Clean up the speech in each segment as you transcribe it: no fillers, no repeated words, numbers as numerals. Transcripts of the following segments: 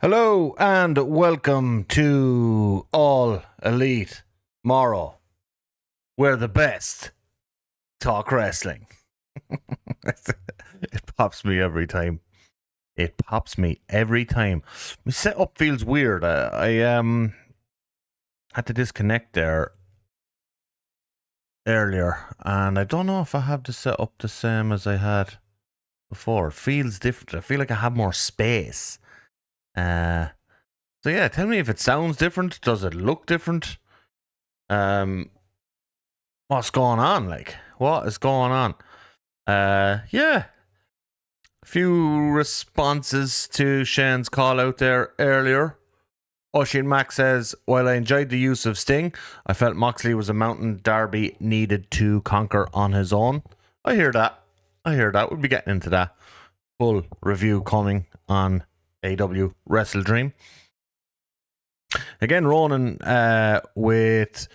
Hello and welcome to All Elite Morro, where the best talk wrestling. It pops me every time. My setup feels weird. I had to disconnect there earlier, and I don't know if I have the setup the same as I had before. It feels different. I feel like I have more space. So yeah, tell me if it sounds different. Does it look different? What's going on? What is going on? Yeah. A few responses to Shane's call out there earlier. Oshin Mac says, while I enjoyed the use of Sting, I felt Moxley was a mountain Darby needed to conquer on his own. I hear that. We'll be getting into that. Full review coming on AEW WrestleDream. Again, Ronan with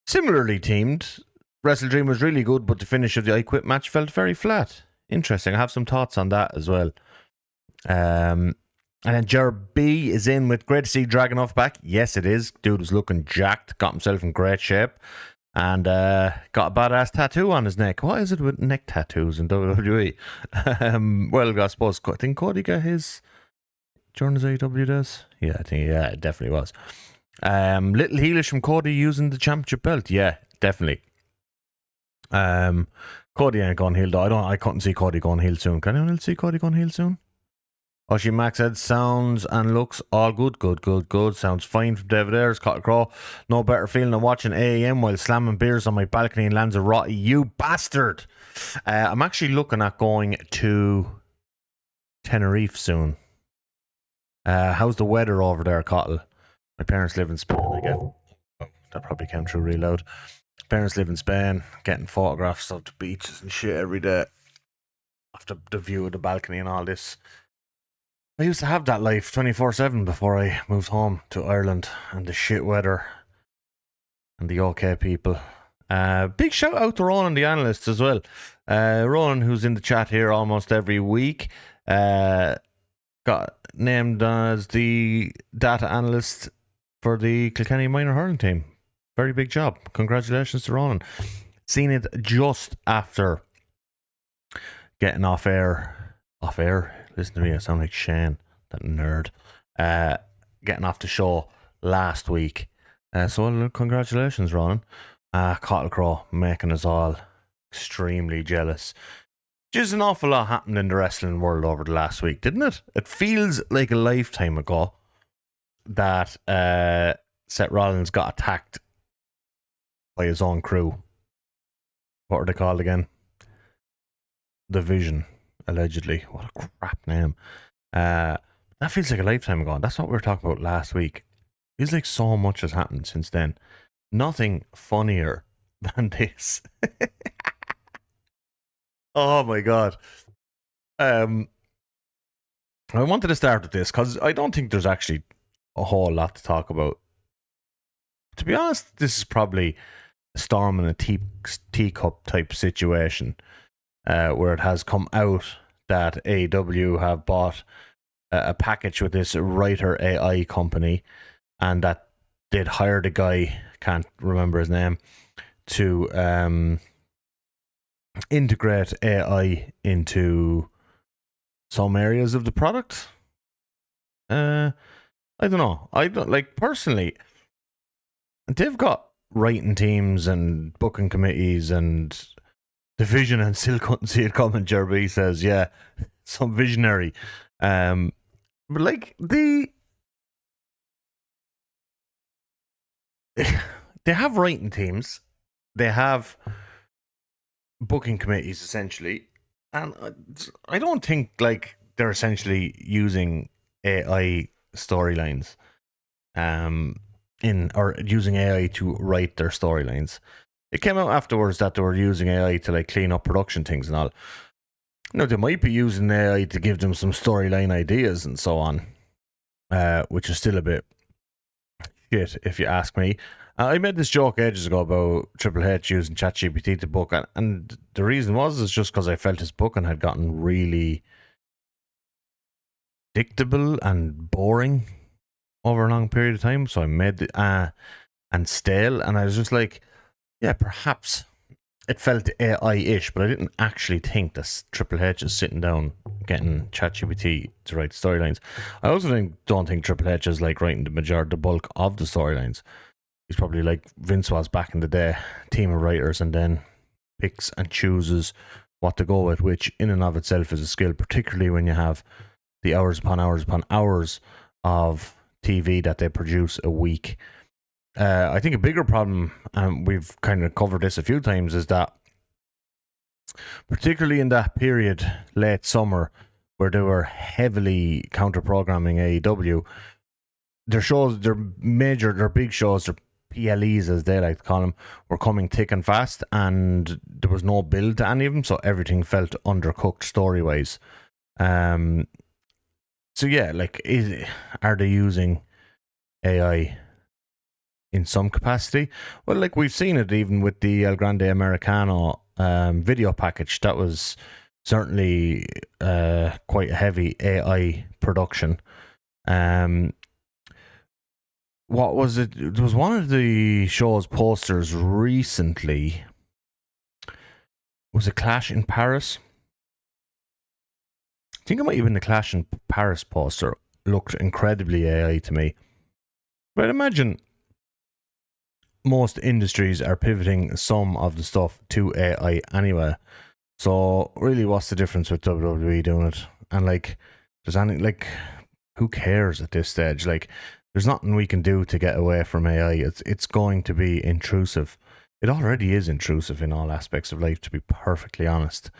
similarly teamed. WrestleDream was really good, but the finish of the I Quit match felt very flat. Interesting. I have some thoughts on that as well. And then Jer B is in with great to see Dragunov back. Yes, it is. Dude was looking jacked, got himself in great shape, and got a badass tattoo on his neck. What is it with neck tattoos in WWE? Well, I suppose I think Cody got his during his AEW days. Yeah, I think it definitely was. Little heelish from Cody using the championship belt. Yeah, definitely. Cody ain't going heel though. I couldn't see Cody going heel soon. Can anyone else see Cody going heel soon? Oshie Max said sounds and looks all good. Sounds fine from David Ayers. Cottle Crow. No better feeling than watching AEM while slamming beers on my balcony in Lanzarote. You bastard! I'm actually looking at going to Tenerife soon. How's the weather over there, Cottle? My parents live in Spain, I guess. Oh, that probably came through real loud. Parents live in Spain, getting photographs of the beaches and shit every day. After the view of the balcony and all this. I used to have that life 24/7 before I moved home to Ireland and the shit weather and the okay people. Big shout out to Ronan, the analyst, as well. Ronan, who's in the chat here almost every week, got named as the data analyst for the Kilkenny minor hurling team. Very big job. Congratulations to Ronan. Seen it just after getting off air. Listen to me, I sound like Shane, that nerd. Getting off the show last week. So congratulations, Ronan. Cottle Crow making us all extremely jealous. Just an awful lot happened in the wrestling world over the last week, didn't it? It feels like a lifetime ago that Seth Rollins got attacked by his own crew. What are they called again? The Vision, allegedly. What a crap name. That feels like a lifetime ago. That's what we were talking about last week. Feels like so much has happened since then. Nothing funnier than this. Oh my god. I wanted to start with this because I don't think there's actually a whole lot to talk about. To be honest, this is probably a storm in a teacup type situation, where it has come out that AEW have bought a package with this writer AI company, and that they'd hired a guy, can't remember his name, to integrate AI into some areas of the product. I don't know. I don't like personally. They've got writing teams and booking committees and division, and still couldn't see it coming. Jerby says, "Yeah, some visionary." But like they have writing teams, they have booking committees essentially, and I don't think like they're essentially using AI storylines, or using AI to write their storylines. It came out afterwards that they were using AI to like clean up production things and all. You know, they might be using AI to give them some storyline ideas and so on, which is still a bit shit if you ask me. I made this joke ages ago about Triple H using ChatGPT to book, and the reason is just because I felt his booking had gotten really predictable and boring over a long period of time. So I made and stale, and I was just like, yeah, perhaps it felt AI-ish, but I didn't actually think that Triple H is sitting down getting ChatGPT to write storylines. I also don't think Triple H is like writing the bulk of the storylines. He's probably like Vince was back in the day, team of writers, and then picks and chooses what to go with, which in and of itself is a skill, particularly when you have the hours upon hours upon hours of TV that they produce a week. I think a bigger problem, and we've kind of covered this a few times, is that particularly in that period, late summer, where they were heavily counter-programming AEW, their shows, their big shows, their PLEs as they like to call them, were coming thick and fast, and there was no build to any of them, so everything felt undercooked story-wise. So yeah, like, are they using AI in some capacity? Well, like, we've seen it even with the El Grande Americano video package. That was certainly quite a heavy AI production. What was it? It was one of the show's posters recently. Was it Clash in Paris? I think it might have been the Clash in Paris poster. Looked incredibly AI to me. But I'd imagine most industries are pivoting some of the stuff to AI anyway. So really, what's the difference with WWE doing it? And like, who cares at this stage? Like, there's nothing we can do to get away from AI. It's going to be intrusive. It already is intrusive in all aspects of life, to be perfectly honest.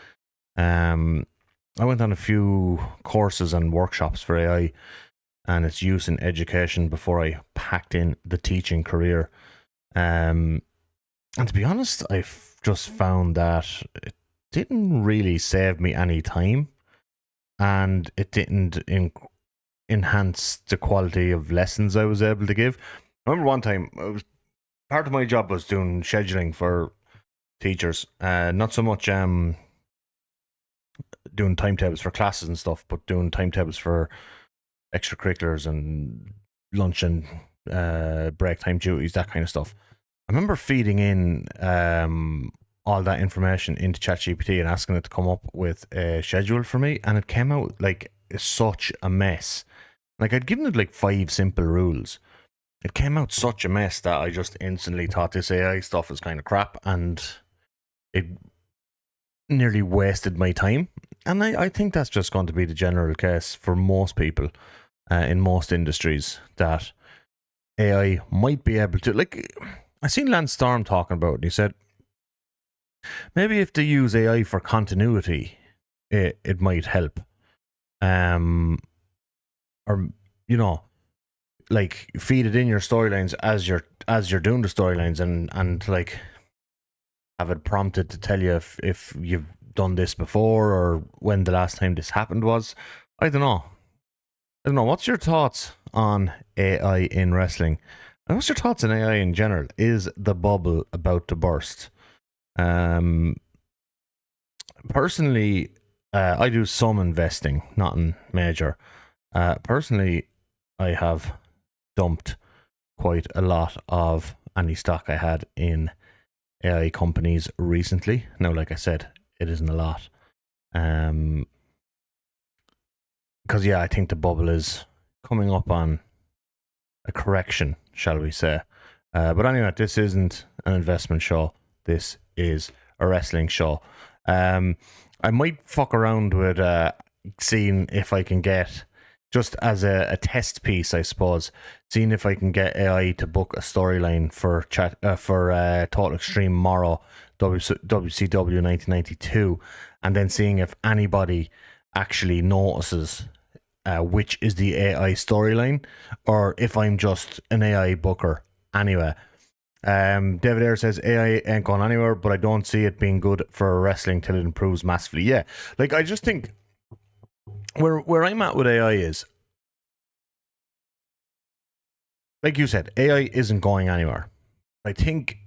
I went on a few courses and workshops for AI and its use in education before I packed in the teaching career. And to be honest, I've just found that it didn't really save me any time, and it didn't enhance the quality of lessons I was able to give. I remember one time, part of my job was doing scheduling for teachers, not so much doing timetables for classes and stuff, but doing timetables for extracurriculars and lunch and break time duties, that kind of stuff. I remember feeding in all that information into ChatGPT and asking it to come up with a schedule for me, and it came out like such a mess. Like, I'd given it like 5 simple rules. It came out such a mess that I just instantly thought this AI stuff is kind of crap, and it nearly wasted my time. And I think that's just going to be the general case for most people in most industries, that AI might be able to, like, I seen Lance Storm talking about it, and he said maybe if they use AI for continuity, it might help. Or, you know, like, feed it in your storylines as you're doing the storylines, and like have it prompted to tell you if you've done this before or when the last time this happened was. I don't know. What's your thoughts on AI in wrestling? And what's your thoughts on AI in general? Is the bubble about to burst? Personally, I do some investing, nothing major. Personally, I have dumped quite a lot of any stock I had in AI companies recently. Now, like I said, it isn't a lot. Because, yeah, I think the bubble is coming up on a correction, shall we say. But anyway, this isn't an investment show. This is a wrestling show. I might fuck around with seeing if I can get, just as a test piece, I suppose, seeing if I can get AI to book a storyline for Total Extreme Morro, WCW 1992, and then seeing if anybody actually notices which is the AI storyline, or if I'm just an AI booker. Anyway, David Ayer says AI ain't going anywhere, but I don't see it being good for wrestling till it improves massively. Yeah, like, I just think where I'm at with AI is, like you said, AI isn't going anywhere. I think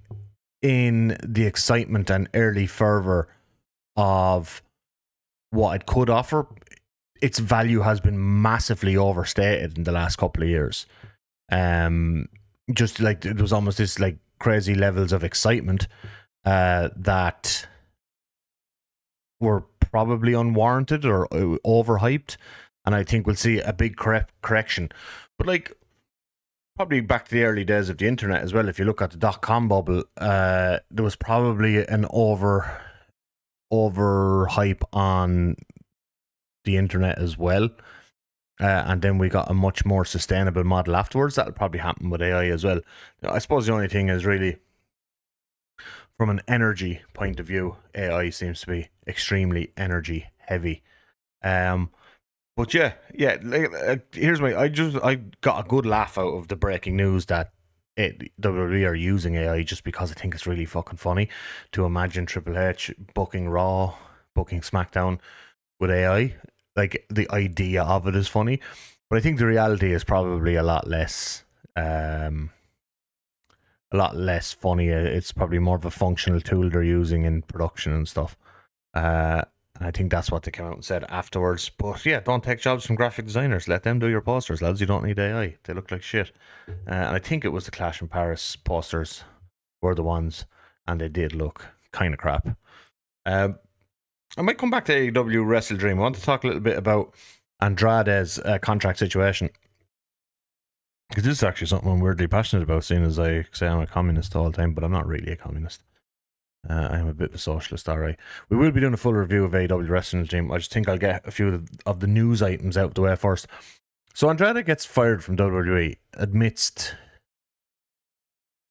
in the excitement and early fervor of what it could offer, its value has been massively overstated in the last couple of years. Just like it was almost this like crazy levels of excitement that were probably unwarranted or overhyped, and I think we'll see a big correction. But like probably back to the early days of the internet as well. If you look at the .com bubble, there was probably an overhype on the internet as well. And then we got a much more sustainable model afterwards. That'll probably happen with AI as well. I suppose the only thing is really, from an energy point of view, AI seems to be extremely energy heavy. But yeah. Here's I got a good laugh out of the breaking news that WWE are using AI, just because I think it's really fucking funny to imagine Triple H booking Raw, booking SmackDown with AI. Like, the idea of it is funny, but I think the reality is probably a lot less funny. It's probably more of a functional tool they're using in production and stuff. I think that's what they came out and said afterwards. But yeah, don't take jobs from graphic designers. Let them do your posters, lads. You don't need AI. They look like shit. And I think it was the Clash in Paris posters were the ones, and they did look kind of crap. I might come back to AEW WrestleDream. I want to talk a little bit about Andrade's contract situation, because this is actually something I'm weirdly passionate about, seeing as I say I'm a communist all the time, but I'm not really a communist. I'm a bit of a socialist, alright. We will be doing a full review of AEW WrestleDream. I just think I'll get a few of the news items out the way first. So Andrade gets fired from WWE amidst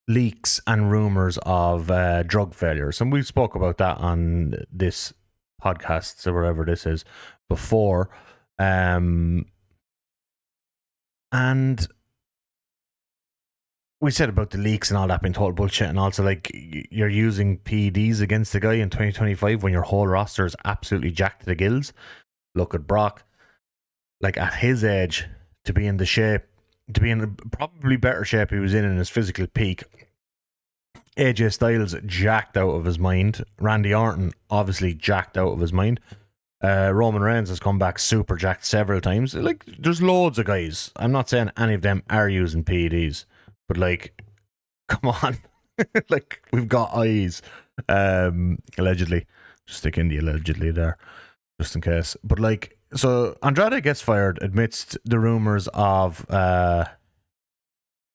leaks and rumors of drug failures, and we spoke about that on this podcast, or wherever this is, before. And we said about the leaks and all that being total bullshit, and also like you're using PEDs against the guy in 2025 when your whole roster is absolutely jacked to the gills. Look at Brock, like at his age, to be in the shape, to be in probably better shape he was in his physical peak. AJ Styles jacked out of his mind. Randy Orton obviously jacked out of his mind. Roman Reigns has come back super jacked several times. Like, there's loads of guys. I'm not saying any of them are using PEDs, but like, come on. Like, we've got eyes. Allegedly. Just stick in the allegedly there, just in case. But like, so Andrade gets fired amidst the rumors of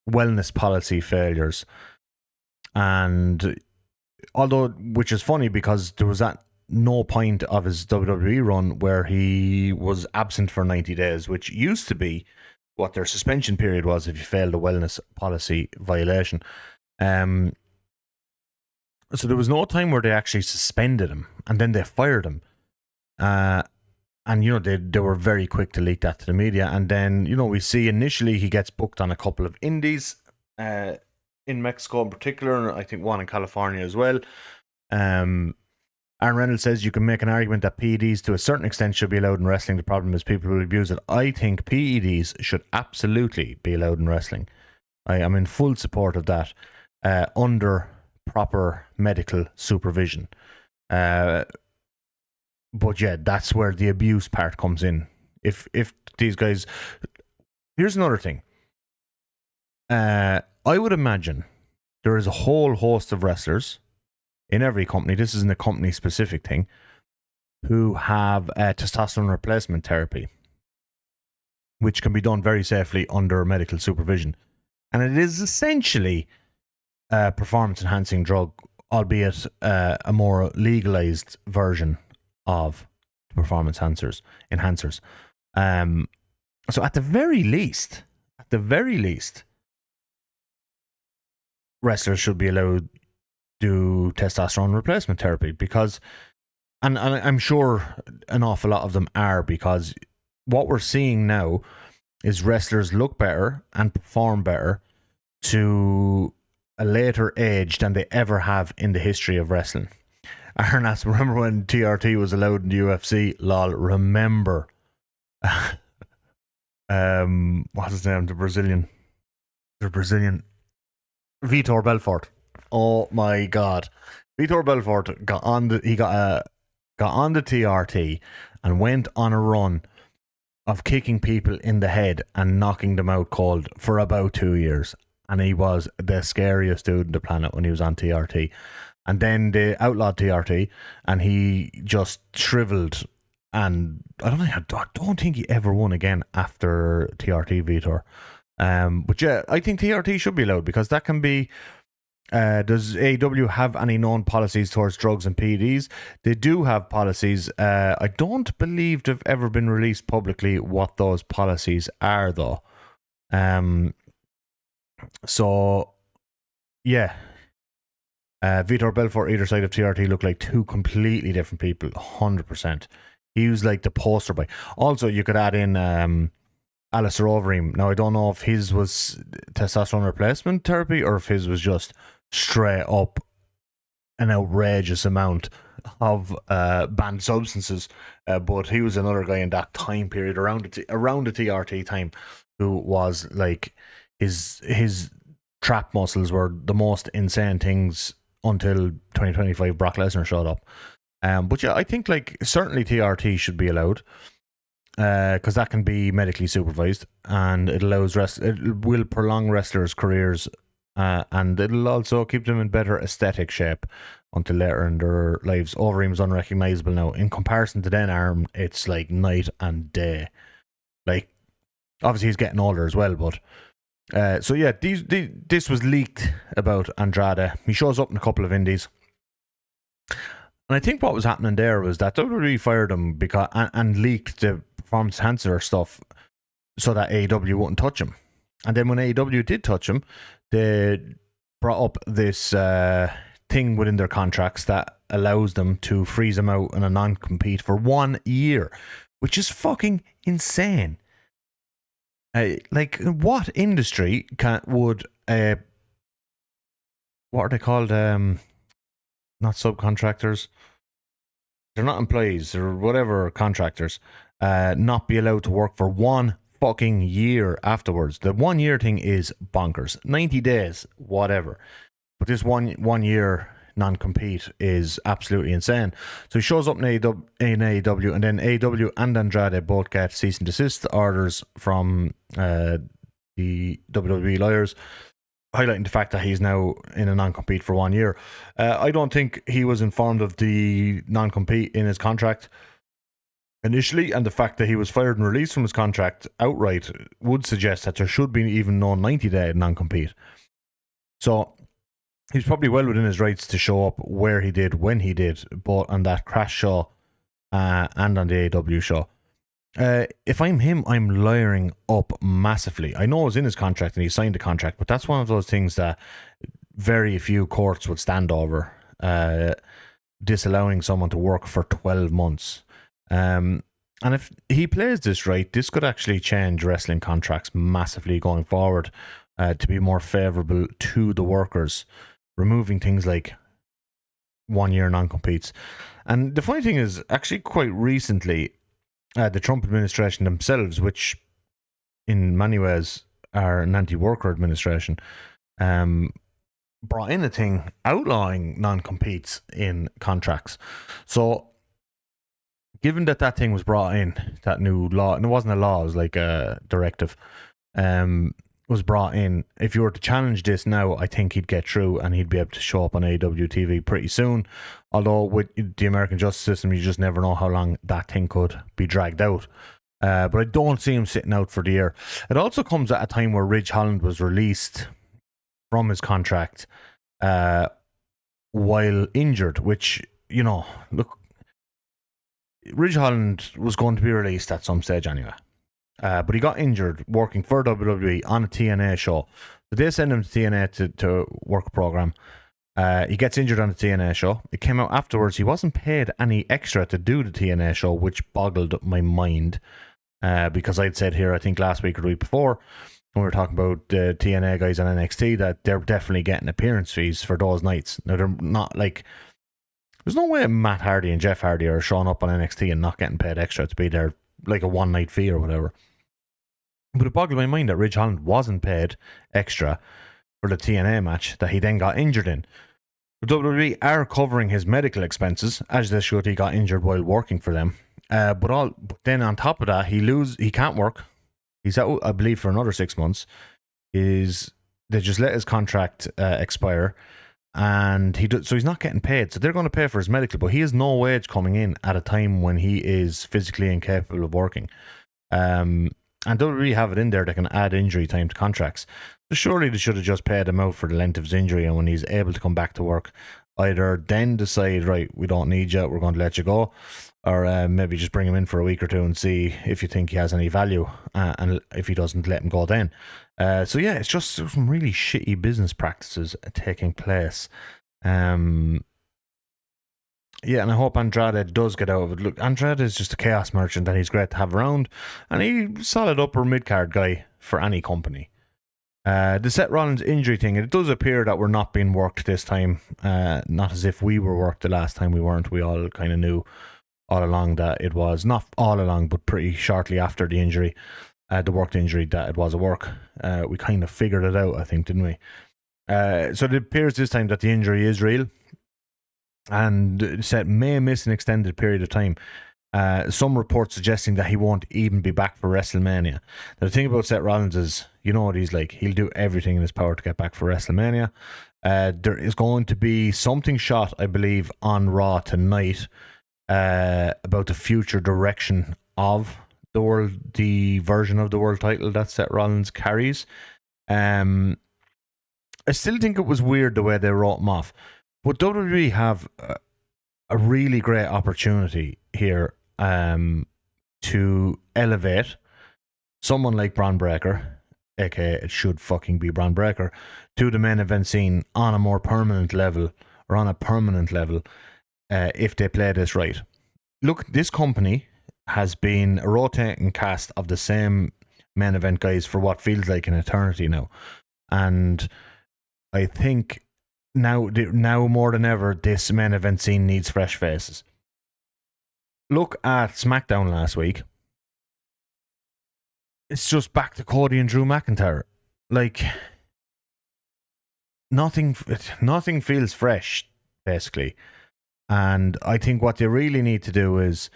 wellness policy failures. And although, which is funny because there was at no point of his WWE run where he was absent for 90 days, which used to be what their suspension period was if you failed a wellness policy violation. So there was no time where they actually suspended him and then they fired him. And, you know, they were very quick to leak that to the media. And then, you know, we see initially he gets booked on a couple of indies, in Mexico in particular, and I think one in California as well. Aaron Reynolds says you can make an argument that PEDs to a certain extent should be allowed in wrestling. The problem is people will abuse it. I think PEDs should absolutely be allowed in wrestling. I am in full support of that, under proper medical supervision. But yeah, that's where the abuse part comes in. If these guys... Here's another thing. I would imagine there is a whole host of wrestlers in every company, this isn't a company specific thing, who have testosterone replacement therapy, which can be done very safely under medical supervision. And it is essentially a performance enhancing drug, albeit a more legalized version of performance enhancers. So at the very least, wrestlers should be allowed to do testosterone replacement therapy, because, and I'm sure an awful lot of them are, because what we're seeing now is wrestlers look better and perform better to a later age than they ever have in the history of wrestling. Aaron asks, remember when TRT was allowed in the UFC? Lol, remember. What's his name? The Brazilian. Vitor Belfort. Oh my god. Vitor Belfort got on the TRT and went on a run of kicking people in the head and knocking them out cold for about 2 years. And he was the scariest dude on the planet when he was on TRT. And then they outlawed TRT, and he just shriveled. And I don't think he ever won again after TRT Vitor. But yeah, I think TRT should be allowed, because that can be. Does AEW have any known policies towards drugs and PEDs? They do have policies. I don't believe they've ever been released publicly what those policies are, though. So, yeah. Vitor Belfort, either side of TRT, look like two completely different people, 100%. He was like the poster boy. Also, you could add in Alistair Overeem. Now, I don't know if his was testosterone replacement therapy or if his was just straight up an outrageous amount of banned substances. But he was another guy in that time period around the TRT time who was like his trap muscles were the most insane things until 2025 Brock Lesnar showed up. But yeah, I think like certainly TRT should be allowed, because that can be medically supervised, and it will prolong wrestlers' careers, and it'll also keep them in better aesthetic shape until later in their lives. Overeem's unrecognizable now. In comparison to then Arm, it's like night and day. Like, obviously he's getting older as well, but so yeah, this was leaked about Andrade. He shows up in a couple of indies. And I think what was happening there was that WWE fired him because and leaked the performance enhancer stuff so that AEW wouldn't touch him. And then when AEW did touch him, they brought up this thing within their contracts that allows them to freeze him out in a non-compete for 1 year, which is fucking insane. Like, what industry would what are they called? Not subcontractors. They're not employees or whatever, contractors. Not be allowed to work for 1 fucking year afterwards. The 1 year thing is bonkers. 90 days, whatever. But this one year non-compete is absolutely insane. So he shows up in AEW, and then AEW and Andrade both get cease and desist orders from the WWE lawyers, highlighting the fact that he's now in a non-compete for 1 year. I don't think he was informed of the non-compete in his contract initially, and the fact that he was fired and released from his contract outright would suggest that there should be even no 90-day non-compete. So he's probably well within his rights to show up where he did, when he did, both on that Crash show and on the AEW show. If I'm him, I'm lawyering up massively. I know it was in his contract and he signed the contract, but that's one of those things that very few courts would stand over, disallowing someone to work for 12 months. And if he plays this right, this could actually change wrestling contracts massively going forward, to be more favourable to the workers, removing things like 1 year non-competes. And the funny thing is, actually quite recently, the Trump administration themselves, which in many ways are an anti-worker administration, brought in a thing outlawing non-competes in contracts. So given that thing was brought in, that new law, and it wasn't a law, it was like a directive, was brought in, if you were to challenge this now, I think he'd get through and he'd be able to show up on AEW TV pretty soon. Although with the American justice system, you just never know how long that thing could be dragged out. But I don't see him sitting out for the year. It also comes at a time where Ridge Holland was released from his contract while injured, which, you know, look, Ridge Holland was going to be released at some stage anyway. But he got injured working for WWE on a TNA show. So they send him to TNA to work a program. He gets injured on the TNA show. It came out afterwards he wasn't paid any extra to do the TNA show, which boggled my mind. Because I'd said here, I think last week or the week before, when we were talking about the TNA guys on NXT, that they're definitely getting appearance fees for those nights. Now, they're not like... There's no way Matt Hardy and Jeff Hardy are showing up on NXT and not getting paid extra to be there, like a one-night fee or whatever. But it boggled my mind that Ridge Holland wasn't paid extra for the TNA match that he then got injured in. The WWE are covering his medical expenses, as they should. He got injured while working for them. But then on top of that, he can't work. He's out, I believe, for another 6 months. They just let his contract expire, and so he's not getting paid. So they're going to pay for his medical, but he has no wage coming in at a time when he is physically incapable of working. And don't really have it in there. They can add injury time to contracts. So surely they should have just paid him out for the length of his injury, and when he's able to come back to work, either then decide, right, we don't need you, we're going to let you go, or maybe just bring him in for a week or two and see if you think he has any value, and if he doesn't, let him go then. So yeah, it's just some really shitty business practices taking place. Yeah, and I hope Andrade does get out of it. Look, Andrade is just a chaos merchant, and he's great to have around, and he's a solid upper mid-card guy for any company. The Seth Rollins injury thing, it does appear that we're not being worked this time. Not as if we were worked the last time we weren't. We all kind of knew all along that it was, not all along, but pretty shortly after the injury, the worked injury, that it was a work. We kind of figured it out, I think, didn't we? So it appears this time that the injury is real, and Seth may miss an extended period of time. Some reports suggesting that he won't even be back for WrestleMania. Now, the thing about Seth Rollins is, you know what he's like. He'll do everything in his power to get back for WrestleMania. There is going to be something shot, I believe, on Raw tonight about the future direction of the version of the world title that Seth Rollins carries. I still think it was weird the way they wrote him off, but WWE have a really great opportunity here to elevate someone like Bron Breakker, aka it should fucking be Bron Breakker, to the main event scene on a more permanent level, or on a permanent level, if they play this right. Look, this company has been a rotating cast of the same main event guys for what feels like an eternity now, and I think now more than ever, this main event scene needs fresh faces. Look at SmackDown last week. It's just back to Cody and Drew McIntyre. Like, nothing feels fresh, basically. And I think what they really need to do is,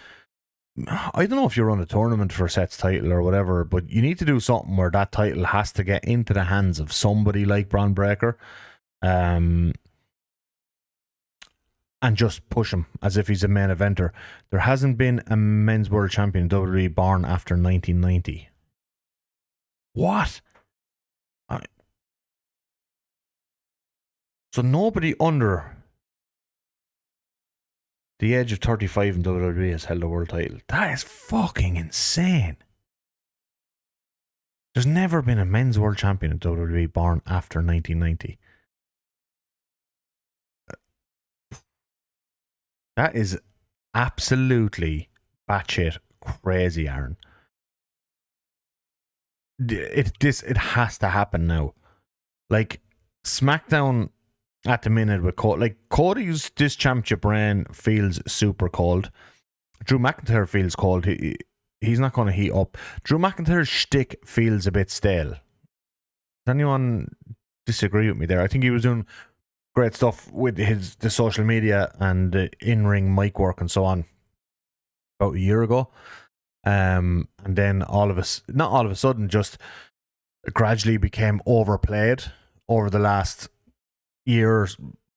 I don't know if you run a tournament for Seth's title or whatever, but you need to do something where that title has to get into the hands of somebody like Bron Breakker. And just push him as if he's a main eventer. There hasn't been a men's world champion in WWE born after 1990. What? So nobody under the age of 35 in WWE has held a world title. That is fucking insane. There's never been a men's world champion in WWE born after 1990. That is absolutely batshit crazy, Aaron. It has to happen now. Like, SmackDown at the minute with Cody, like, Cody's this championship reign feels super cold. Drew McIntyre feels cold. He's not going to heat up. Drew McIntyre's shtick feels a bit stale. Does anyone disagree with me there? I think he was doing great stuff with the social media and the in-ring mic work and so on about a year ago. And then not all of a sudden, just gradually became overplayed over the last year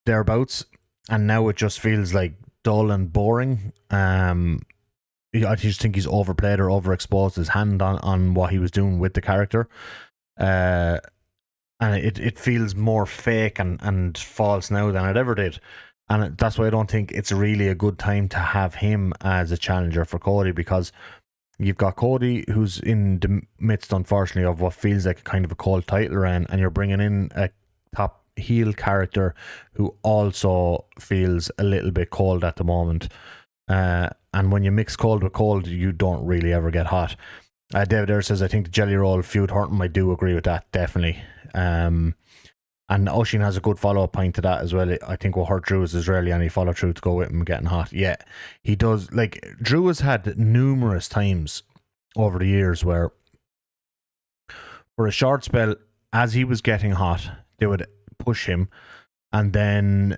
thereabouts, and now it just feels like dull and boring. I just think he's overplayed or overexposed his hand on what he was doing with the character. And it feels more fake and false now than it ever did. And that's why I don't think it's really a good time to have him as a challenger for Cody, because you've got Cody, who's in the midst, unfortunately, of what feels like a kind of a cold title reign, and you're bringing in a top heel character who also feels a little bit cold at the moment. And when you mix cold with cold, you don't really ever get hot. David Ayers says, I think the Jelly Roll feud hurt him. I do agree with that, definitely. And Oshin has a good follow-up point to that as well. I think what hurt Drew is there's rarely any follow-through to go with him getting hot. Yeah, he does. Like, Drew has had numerous times over the years where, for a short spell, as he was getting hot, they would push him, and then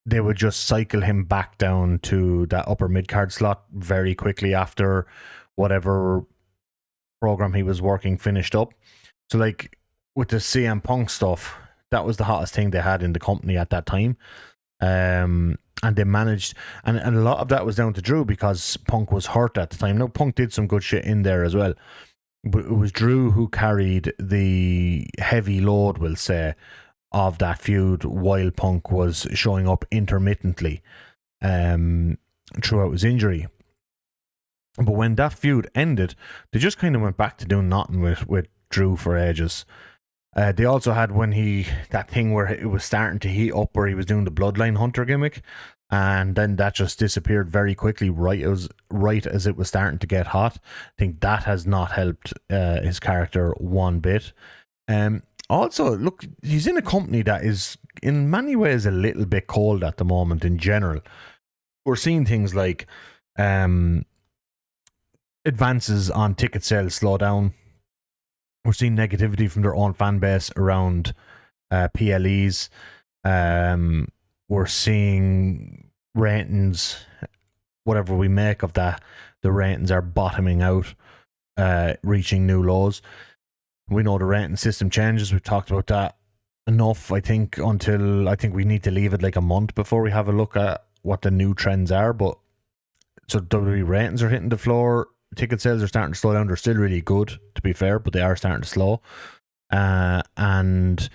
they would just cycle him back down to that upper mid-card slot very quickly after whatever program he was working finished up. So like with the CM Punk stuff, that was the hottest thing they had in the company at that time. And they managed, and a lot of that was down to Drew because Punk was hurt at the time. Now, Punk did some good shit in there as well, but it was Drew who carried the heavy load, we'll say, of that feud while Punk was showing up intermittently throughout his injury. But when that feud ended, they just kind of went back to doing nothing with Drew for ages. They also had that thing where it was starting to heat up, where he was doing the Bloodline Hunter gimmick, and then that just disappeared very quickly, right as it was starting to get hot. I think that has not helped his character one bit. Also, look, he's in a company that is in many ways a little bit cold at the moment in general. We're seeing things like advances on ticket sales slow down. We're seeing negativity from their own fan base around PLEs. We're seeing ratings, whatever we make of that, the ratings are bottoming out, reaching new lows. We know the rating system changes. We've talked about that enough, I think, until I think we need to leave it like a month before we have a look at what the new trends are. But so WWE ratings are hitting the floor. Ticket sales are starting to slow down. They're still really good, to be fair, but they are starting to slow. And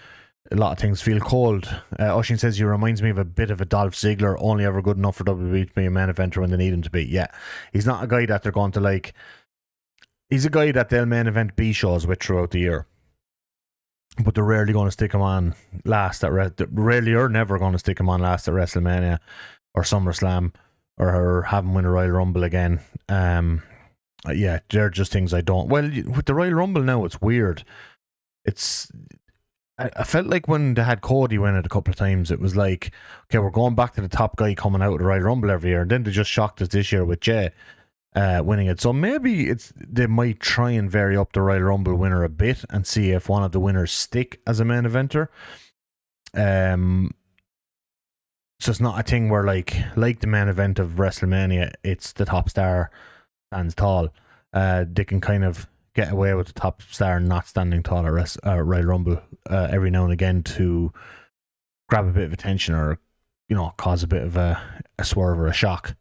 a lot of things feel cold. Oshin says he reminds me of a bit of a Dolph Ziggler, only ever good enough for WWE to be a main eventer when they need him to be. Yeah, he's not a guy that they're going to like. He's a guy that they'll main event B shows with throughout the year, but they're rarely going to stick him on last at rarely or never going to stick him on last at WrestleMania or SummerSlam or have him win a Royal Rumble again. Yeah, they're just things I don't. Well, with the Royal Rumble now, it's weird. I felt like when they had Cody win it a couple of times, it was like, okay, we're going back to the top guy coming out of the Royal Rumble every year, and then they just shocked us this year with Jay winning it. So maybe they might try and vary up the Royal Rumble winner a bit and see if one of the winners stick as a main eventer. So it's not a thing where like the main event of WrestleMania, it's the top star stands tall. They can kind of get away with the top star not standing tall at Royal Rumble every now and again to grab a bit of attention or, cause a bit of a swerve or a shock.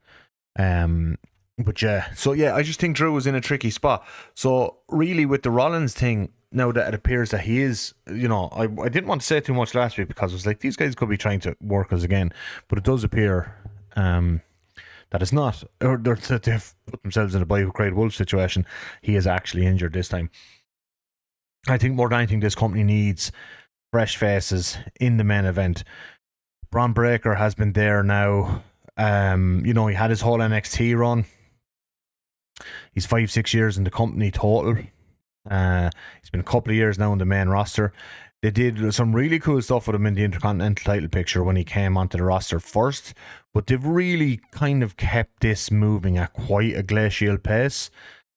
But yeah, so yeah, I just think Drew was in a tricky spot. So really with the Rollins thing, now that it appears that he is, I didn't want to say too much last week because it was like these guys could be trying to work us again, but it does appear that it's not, or that they've put themselves in a boy who cried wolf situation. He is actually injured this time. I think more than anything, this company needs fresh faces in the main event. Braun Breaker has been there now. He had his whole NXT run. He's 5-6 years in the company total. He's been a couple of years now in the main roster. They did some really cool stuff with him in the Intercontinental title picture when he came onto the roster first, but they've really kind of kept this moving at quite a glacial pace.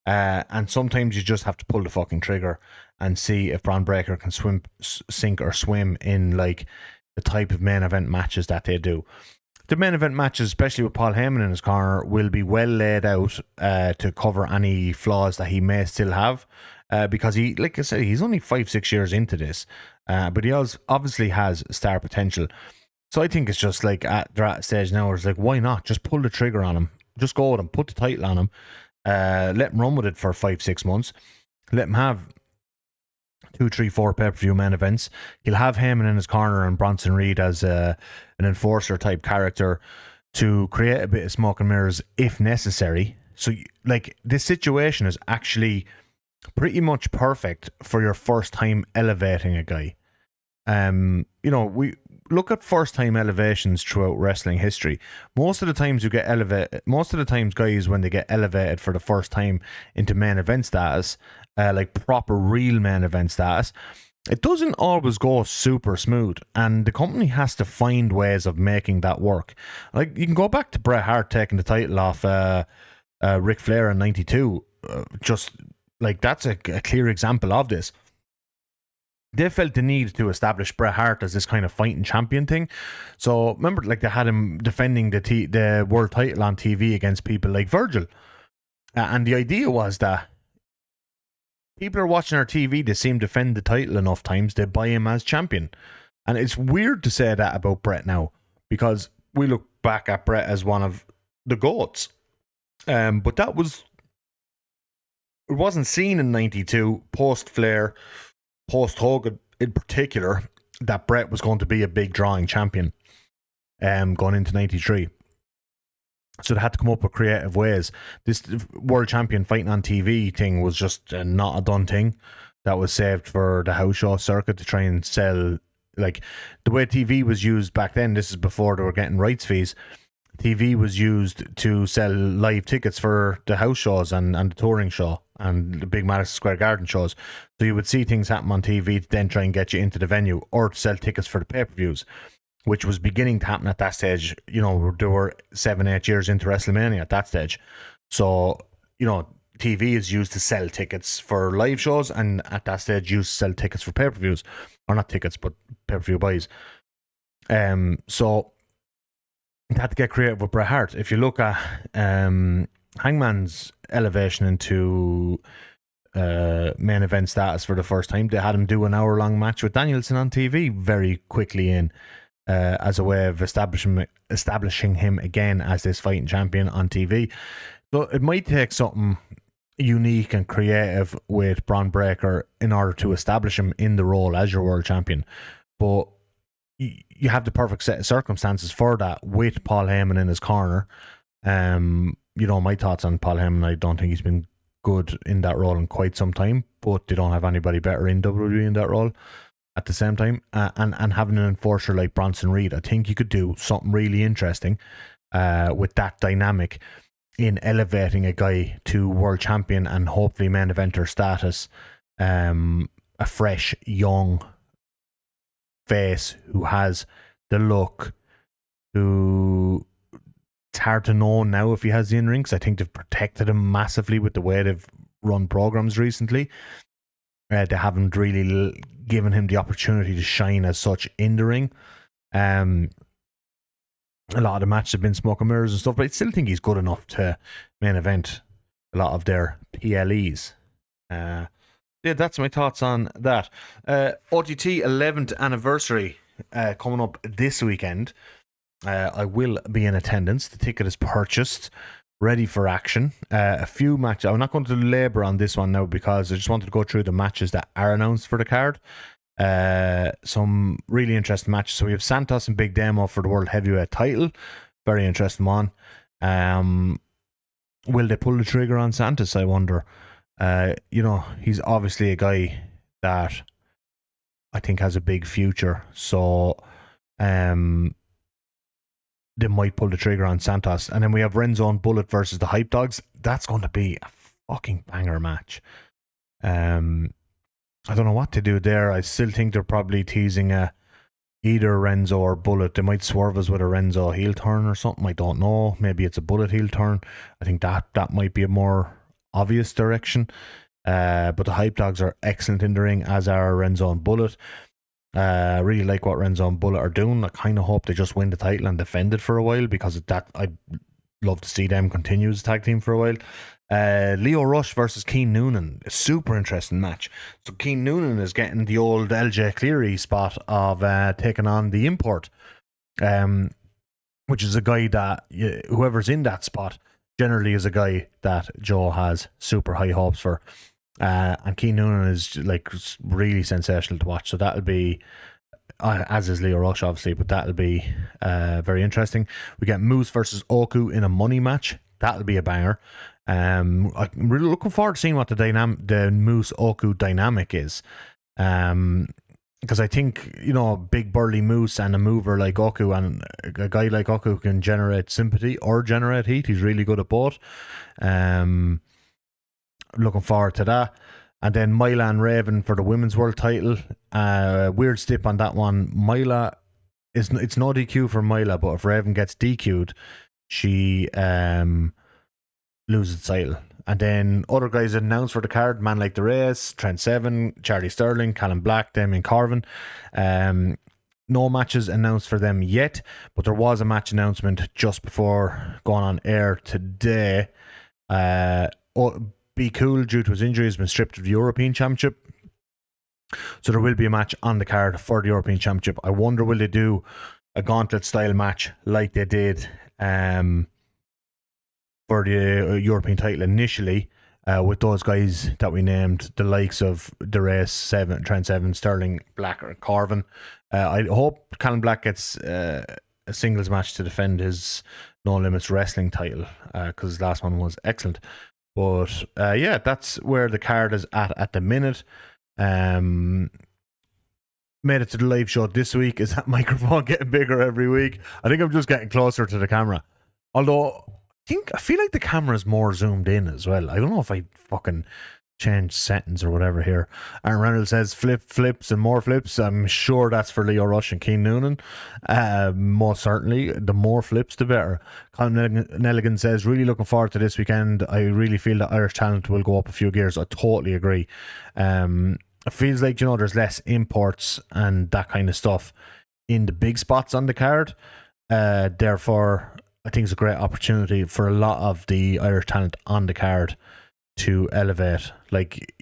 And sometimes you just have to pull the fucking trigger and see if Braun Breaker can sink or swim in like the type of main event matches that they do. The main event matches, especially with Paul Heyman in his corner, will be well laid out to cover any flaws that he may still have. Because he, like I said, he's only 5-6 years into this, but he obviously has star potential. So I think it's just like they're at a stage now where it's like, why not? Just pull the trigger on him. Just go with him. Put the title on him. Let him run with it for 5-6 months. Let him have 2, 3, 4 pay-per-view main events. He'll have Heyman in his corner and Bronson Reed as an enforcer type character to create a bit of smoke and mirrors if necessary. So like this situation is actually pretty much perfect for your first time elevating a guy. We look at first time elevations throughout wrestling history. Most of the times guys, when they get elevated for the first time into main event status, like proper real main event status, it doesn't always go super smooth, and the company has to find ways of making that work. Like you can go back to Bret Hart taking the title off Ric Flair in '92. Just like that's a clear example of this. they felt the need to establish Bret Hart as this kind of fighting champion thing. So remember, like, they had him defending the world title on TV against people like Virgil. And the idea was that people are watching our TV, they see him defend the title enough times, they buy him as champion. And it's weird to say that about Bret now, because we look back at Bret as one of the GOATs. But it wasn't seen in 92, post-Flair, post-Hogan in particular, that Bret was going to be a big drawing champion going into 93. So they had to come up with creative ways. This world champion fighting on TV thing was just not a done thing. That was saved for the house show circuit to try and sell. Like, the way TV was used back then, this is before they were getting rights fees, TV was used to sell live tickets for the house shows and the touring show and the big Madison Square Garden shows. So you would see things happen on TV to then try and get you into the venue, or to sell tickets for the pay-per-views, which was beginning to happen at that stage. You know, there were 7-8 years into WrestleMania at that stage. So, you know, TV is used to sell tickets for live shows, and at that stage used to sell tickets for pay-per-views. Or not tickets, but pay-per-view buys. So they had to get creative with Bret Hart. If you look at Hangman's elevation into main event status for the first time, they had him do an hour-long match with Danielson on TV very quickly as a way of establishing him again as this fighting champion on TV. So it might take something unique and creative with Bron Breakker in order to establish him in the role as your world champion. But you have the perfect set of circumstances for that with Paul Heyman in his corner. You know, my thoughts on Paul Heyman, I don't think he's been good in that role in quite some time, but they don't have anybody better in WWE in that role at the same time. And having an enforcer like Bronson Reed, I think you could do something really interesting with that dynamic in elevating a guy to world champion and hopefully main eventer status. A fresh, young face who has the look, who it's hard to know now if he has the in-ring, because I think they've protected him massively with the way they've run programs recently. They haven't really given him the opportunity to shine as such in the ring. A lot of the matches have been smoke and mirrors and stuff, but I still think he's good enough to main event a lot of their PLEs. Yeah, that's my thoughts on that. OTT 11th anniversary coming up this weekend. I will be in attendance. The ticket is purchased, ready for action. A few matches. I'm not going to labour on this one now because I just wanted to go through the matches that are announced for the card. Some really interesting matches. So we have Santos and Big Demo for the World Heavyweight title. Very interesting one. Will they pull the trigger on Santos, I wonder? You know, he's obviously a guy that I think has a big future. So they might pull the trigger on Santos. And then we have Renzo and Bullet versus the Hype Dogs. That's going to be a fucking banger match. I don't know what to do there. I still think they're probably teasing either Renzo or Bullet. They might swerve us with a Renzo heel turn or something. I don't know. Maybe it's a Bullet heel turn. I think that might be a more obvious direction. But the Hype Dogs are excellent in the ring, as are Renzo and Bullet. I really like what Renzo and Bullet are doing. I kind of hope they just win the title and defend it for a while, because of that, I'd love to see them continue as a tag team for a while. Leo Rush versus Keen Noonan, a super interesting match. So Keen Noonan is getting the old LJ Cleary spot of taking on the Import, which is a guy that whoever's in that spot generally is a guy that Joe has super high hopes for. And Keen Noonan is like really sensational to watch. So that'll be, as is Leo Rush obviously, but that'll be very interesting. We get Moose versus Oku in a money match. That'll be a banger. I'm really looking forward to seeing what the Moose Oku dynamic is. Because I think, you know, big burly Moose and a mover like Oku, and a guy like Oku can generate sympathy or generate heat. He's really good at both. Looking forward to that. And then Myla and Raven for the women's world title. Weird stip on that one. Myla it's no DQ for Myla, but if Raven gets DQ'd, she loses the title. And then other guys announced for the card: Man Like the Race, Trent Seven, Charlie Sterling, Callum Black, Damien Corvin. No matches announced for them yet, but there was a match announcement just before going on air today. Be Cool, due to his injury, has been stripped of the European Championship. So there will be a match on the card for the European Championship. I wonder, will they do a gauntlet style match like they did for the European title initially, with those guys that we named, the likes of the Race, Trent Seven, Sterling, Black, or Corvin. I hope Callum Black gets a singles match to defend his No Limits Wrestling title, because his last one was excellent. But yeah, that's where the card is at the minute. Made it to the live show this week. Is that microphone getting bigger every week? I think I'm just getting closer to the camera. Although I feel like the camera's more zoomed in as well. I don't know if I fucking changed settings or whatever here. Aaron Reynolds says flips and more flips. I'm sure that's for Leo Rush and Keane Noonan. Most certainly, the more flips the better. Colin Nelligan says, really looking forward to this weekend. I really feel that Irish talent will go up a few gears. I totally agree. It feels like, there's less imports and that kind of stuff in the big spots on the card. Therefore, I think it's a great opportunity for a lot of the Irish talent on the card to elevate. Like,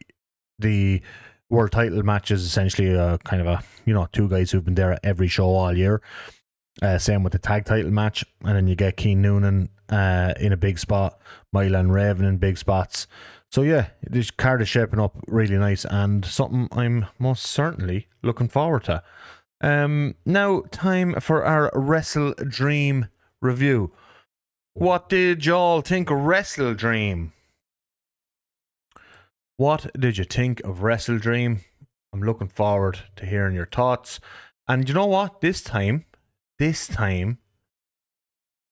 the world title match is essentially a kind of a, two guys who've been there at every show all year. Same with the tag title match. And then you get Keane Noonan in a big spot, Myla and Raven in big spots. So yeah, this card is shaping up really nice and something I'm most certainly looking forward to. Now, time for our WrestleDream review. What did y'all think of WrestleDream? What did you think of WrestleDream? I'm looking forward to hearing your thoughts. And you know what? This time,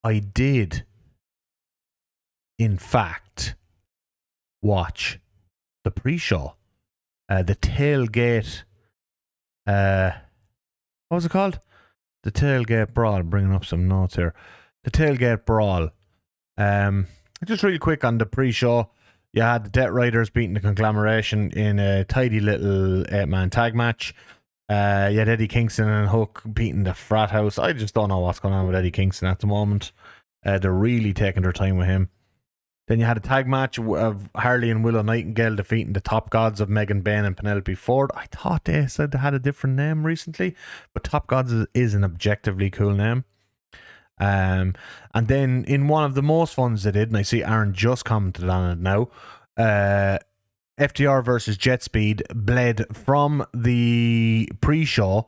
I did, in fact, watch the pre-show. The tailgate. What was it called? The tailgate brawl. I'm bringing up some notes here. The tailgate brawl. Just really quick on the pre-show. You had the Death Riders beating the Conglomeration in a tidy little 8-man tag match. You had Eddie Kingston and Hook beating the Frat House. I just don't know what's going on with Eddie Kingston at the moment. They're really taking their time with him. Then you had a tag match of Harley and Willow Nightingale defeating the Top Gods of Megan Bain and Penelope Ford. I thought they said they had a different name recently, but Top Gods is an objectively cool name. And then in one of the most funs they did, and I see Aaron just commented on it now, FTR versus Jet Speed bled from the pre-show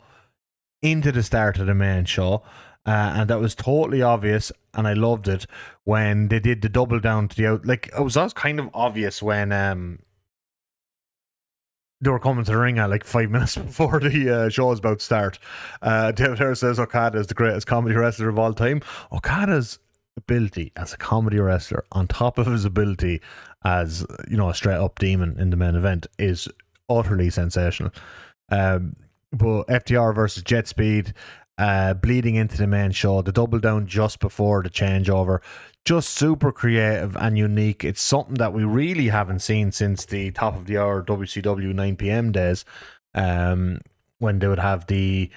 into the start of the main show. And that was totally obvious, and I loved it when they did the double down to the out. Like, it was kind of obvious when they were coming to the ring at like 5 minutes before the show was about to start. David Harris says Okada is the greatest comedy wrestler of all time. Okada's ability as a comedy wrestler, on top of his ability as, a straight up demon in the main event, is utterly sensational. But FTR versus Jet Speed, bleeding into the main show, the double down just before the changeover, just super creative and unique. It's something that we really haven't seen since the top of the hour WCW 9 p.m. days, when they would have the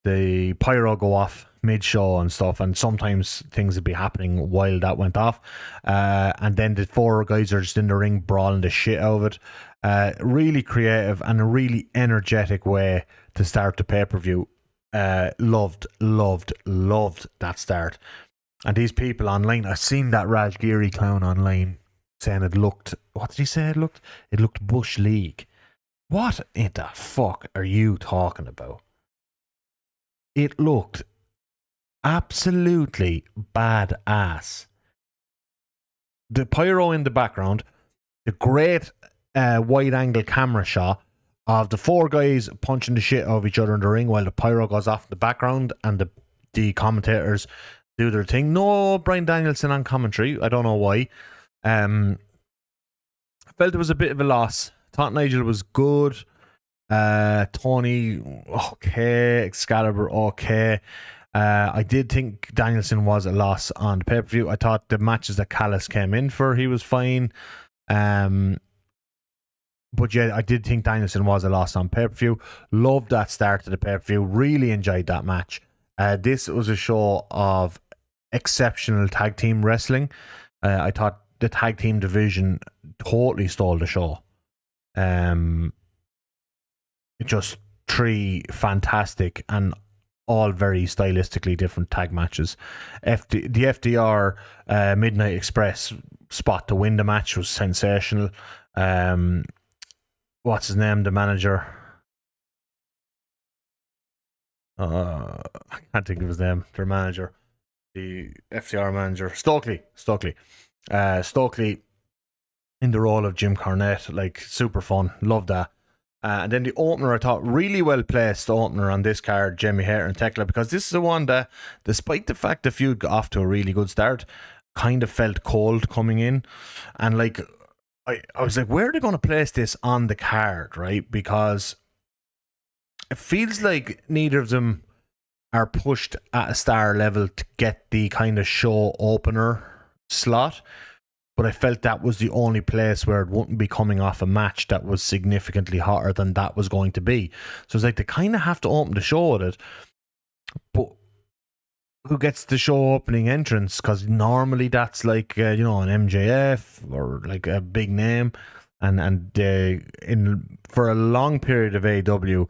pyro go off mid-show and stuff, and sometimes things would be happening while that went off, and then the four guys are just in the ring brawling the shit out of it. Really creative and a really energetic way to start the pay-per-view. Loved that start. And these people online, I've seen that Raj Giri clown online saying it looked, what did he say it looked? It looked Bush League. What in the fuck are you talking about? It looked absolutely badass. The pyro in the background, the great wide angle camera shot of the four guys punching the shit out of each other in the ring while the pyro goes off in the background and the commentators do their thing. No Bryan Danielson on commentary. I don't know why. I felt it was a bit of a loss. Thought Nigel was good. Tony, okay. Excalibur, okay. I did think Danielson was a loss on the pay-per-view. I thought the matches that Callis came in for, he was fine. But yeah, I did think Danielson was a loss on pay-per-view. Loved that start to the pay-per-view. Really enjoyed that match. This was a show of exceptional tag team wrestling. I thought the tag team division totally stole the show. Just 3 fantastic and all very stylistically different tag matches. The FDR Midnight Express spot to win the match was sensational. What's his name? The manager. I can't think of his name. Their manager. The FDR manager. Stokely. Stokely in the role of Jim Cornette. Like, super fun. Love that. And then the opener, I thought, really well placed opener on this card, Jamie Hayter and Tekla, because this is the one that, despite the fact the feud got off to a really good start, kind of felt cold coming in. And like, I was like, where are they going to place this on the card, right? Because it feels like neither of them are pushed at a star level to get the kind of show opener slot. But I felt that was the only place where it wouldn't be coming off a match that was significantly hotter than that was going to be. So it's like they kind of have to open the show with it. But who gets the show opening entrance? Because normally that's like, an MJF or like a big name. And for a long period of AEW,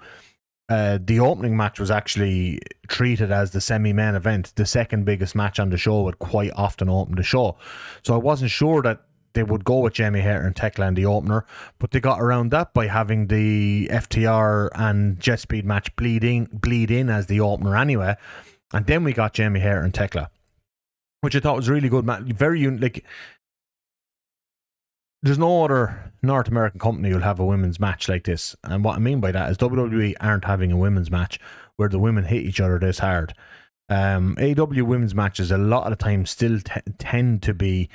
the opening match was actually treated as the semi-main event. The second biggest match on the show would quite often open the show. So I wasn't sure that they would go with Jamie Hayter and Tekla in the opener, but they got around that by having the FTR and Jet Speed match bleed in as the opener anyway. And then we got Jamie Hayter and Tekla, which I thought was really good. Very like, there's no other North American company who'll have a women's match like this. And what I mean by that is WWE aren't having a women's match where the women hit each other this hard. AEW women's matches a lot of the time still tend to be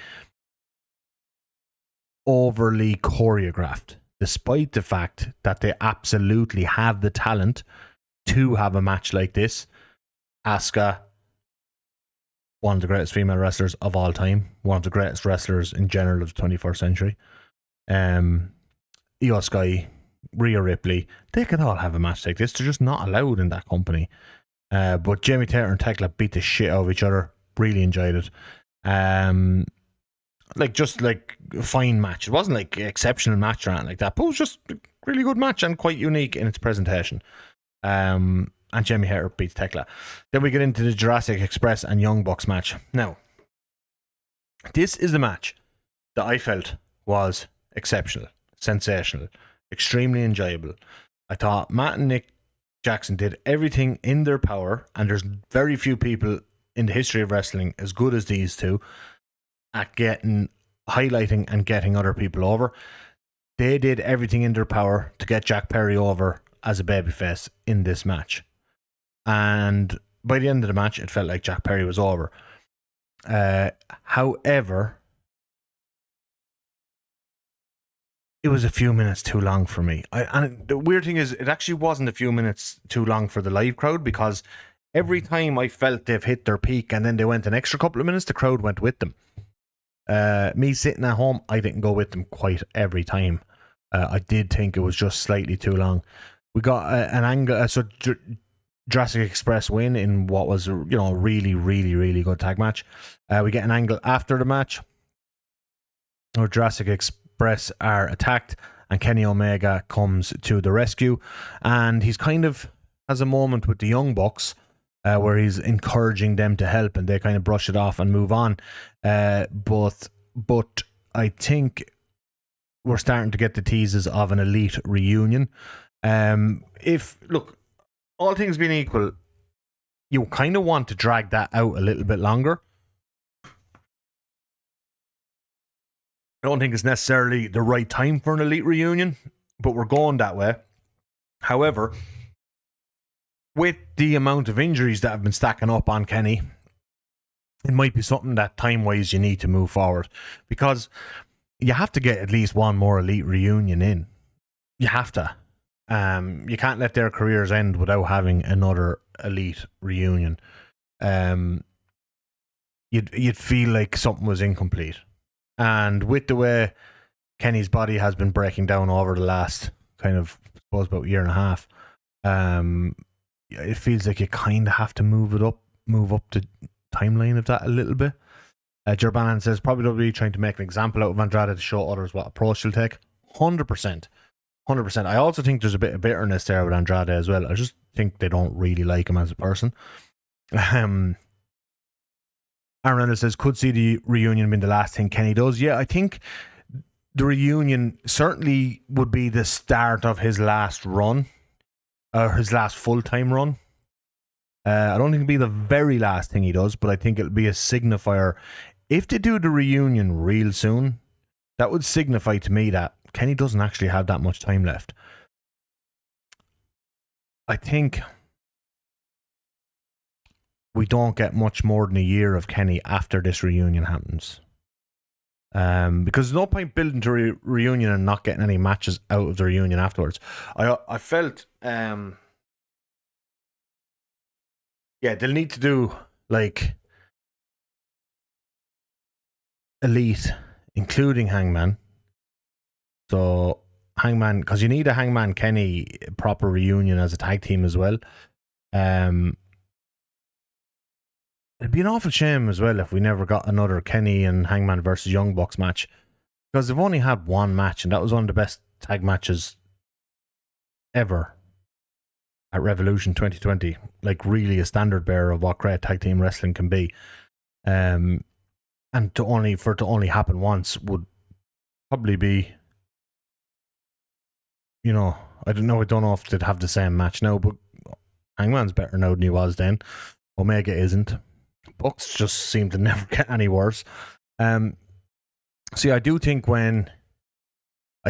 overly choreographed, despite the fact that they absolutely have the talent to have a match like this. Asuka, one of the greatest female wrestlers of all time, one of the greatest wrestlers in general of the 21st century. Io Sky, Rhea Ripley, they could all have a match like this. They're just not allowed in that company. But Jamie Hayter and Tekla beat the shit out of each other. Really enjoyed it. Just a fine match. It wasn't like an exceptional match or anything like that, but it was just a really good match and quite unique in its presentation. And Jamie Hayter beats Tekla. Then we get into the Jurassic Express and Young Bucks match. Now, this is a match that I felt was exceptional, sensational, extremely enjoyable. I thought Matt and Nick Jackson did everything in their power, and there's very few people in the history of wrestling as good as these two at highlighting and getting other people over. They did everything in their power to get Jack Perry over as a babyface in this match. And by the end of the match, it felt like Jack Perry was over. However, it was a few minutes too long for me. And the weird thing is, it actually wasn't a few minutes too long for the live crowd, because every time I felt they've hit their peak and then they went an extra couple of minutes, the crowd went with them. Me sitting at home, I didn't go with them quite every time. I did think it was just slightly too long. We got an angle, Jurassic Express win in what was, really, really, really good tag match. We get an angle after the match where Jurassic Express are attacked and Kenny Omega comes to the rescue, and he's kind of has a moment with the Young Bucks where he's encouraging them to help, and they kind of brush it off and move on. But I think we're starting to get the teases of an Elite reunion. All things being equal, you kind of want to drag that out a little bit longer. I don't think it's necessarily the right time for an Elite reunion, but we're going that way. However, with the amount of injuries that have been stacking up on Kenny, it might be something that time-wise you need to move forward, because you have to get at least one more Elite reunion in. You have to. You can't let their careers end without having another Elite reunion. You'd feel like something was incomplete. And with the way Kenny's body has been breaking down over the last kind of, I suppose, about a year and a half. It feels like you kind of have to move up the timeline of that a little bit. Jerbanan says probably WWE trying to make an example out of Andrade to show others what approach he'll take. 100%. I also think there's a bit of bitterness there with Andrade as well. I just think they don't really like him as a person. Aaron Reynolds says, could see the reunion being the last thing Kenny does. Yeah, I think the reunion certainly would be the start of his last run, or his last full-time run. I don't think it'll be the very last thing he does, but I think it'll be a signifier. If they do the reunion real soon, that would signify to me that Kenny doesn't actually have that much time left. I think we don't get much more than a year of Kenny after this reunion happens. Because there's no point building to reunion and not getting any matches out of the reunion afterwards. I felt, yeah, they'll need to do like Elite, including Hangman. So Hangman, because you need a Hangman Kenny proper reunion as a tag team as well. It'd be an awful shame as well if we never got another Kenny and Hangman versus Young Bucks match, because they've only had one match, and that was one of the best tag matches ever at Revolution 2020. Like, really a standard bearer of what great tag team wrestling can be. And for it to only happen once would probably be, you know, I don't know if they'd have the same match now, but Hangman's better now than he was then. Omega isn't. Bucks just seem to never get any worse. See, I do think I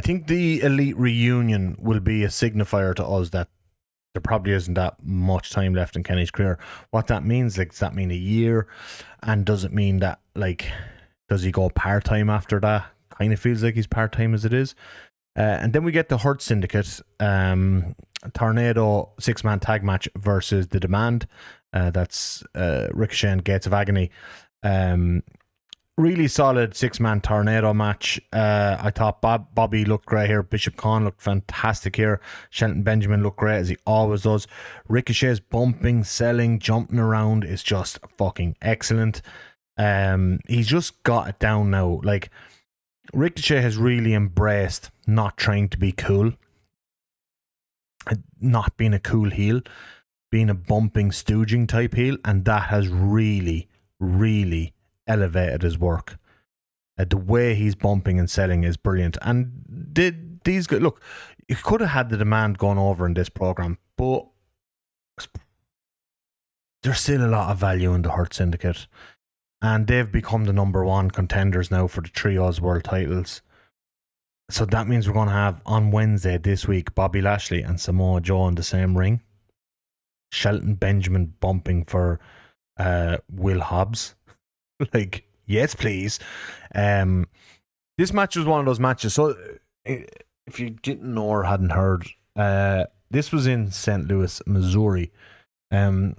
think the Elite reunion will be a signifier to us that there probably isn't that much time left in Kenny's career. What that means, like, does that mean a year? And does it mean that, like, does he go part-time after that? Kind of feels like he's part-time as it is. And then we get the Hurt Syndicate Tornado 6-man tag match versus The Demand. That's Ricochet and Gates of Agony. Really solid 6-man Tornado match. I thought Bobby looked great here. Bishop Khan looked fantastic here. Shelton Benjamin looked great, as he always does. Ricochet's bumping, selling, jumping around is just fucking excellent. He's just got it down now. Like, Ricochet has really embraced not trying to be cool, not being a cool heel, being a bumping, stooging type heel, and that has really, really elevated his work. The way he's bumping and selling is brilliant. And these guys, look, you could have had The Demand going over in this program, but there's still a lot of value in the Hurt Syndicate. And they've become the number one contenders now for the Trios World titles. So that means we're going to have, on Wednesday this week, Bobby Lashley and Samoa Joe in the same ring. Shelton Benjamin bumping for Will Hobbs. Like, yes, please. This match was one of those matches. So, if you didn't know or hadn't heard, this was in St. Louis, Missouri. The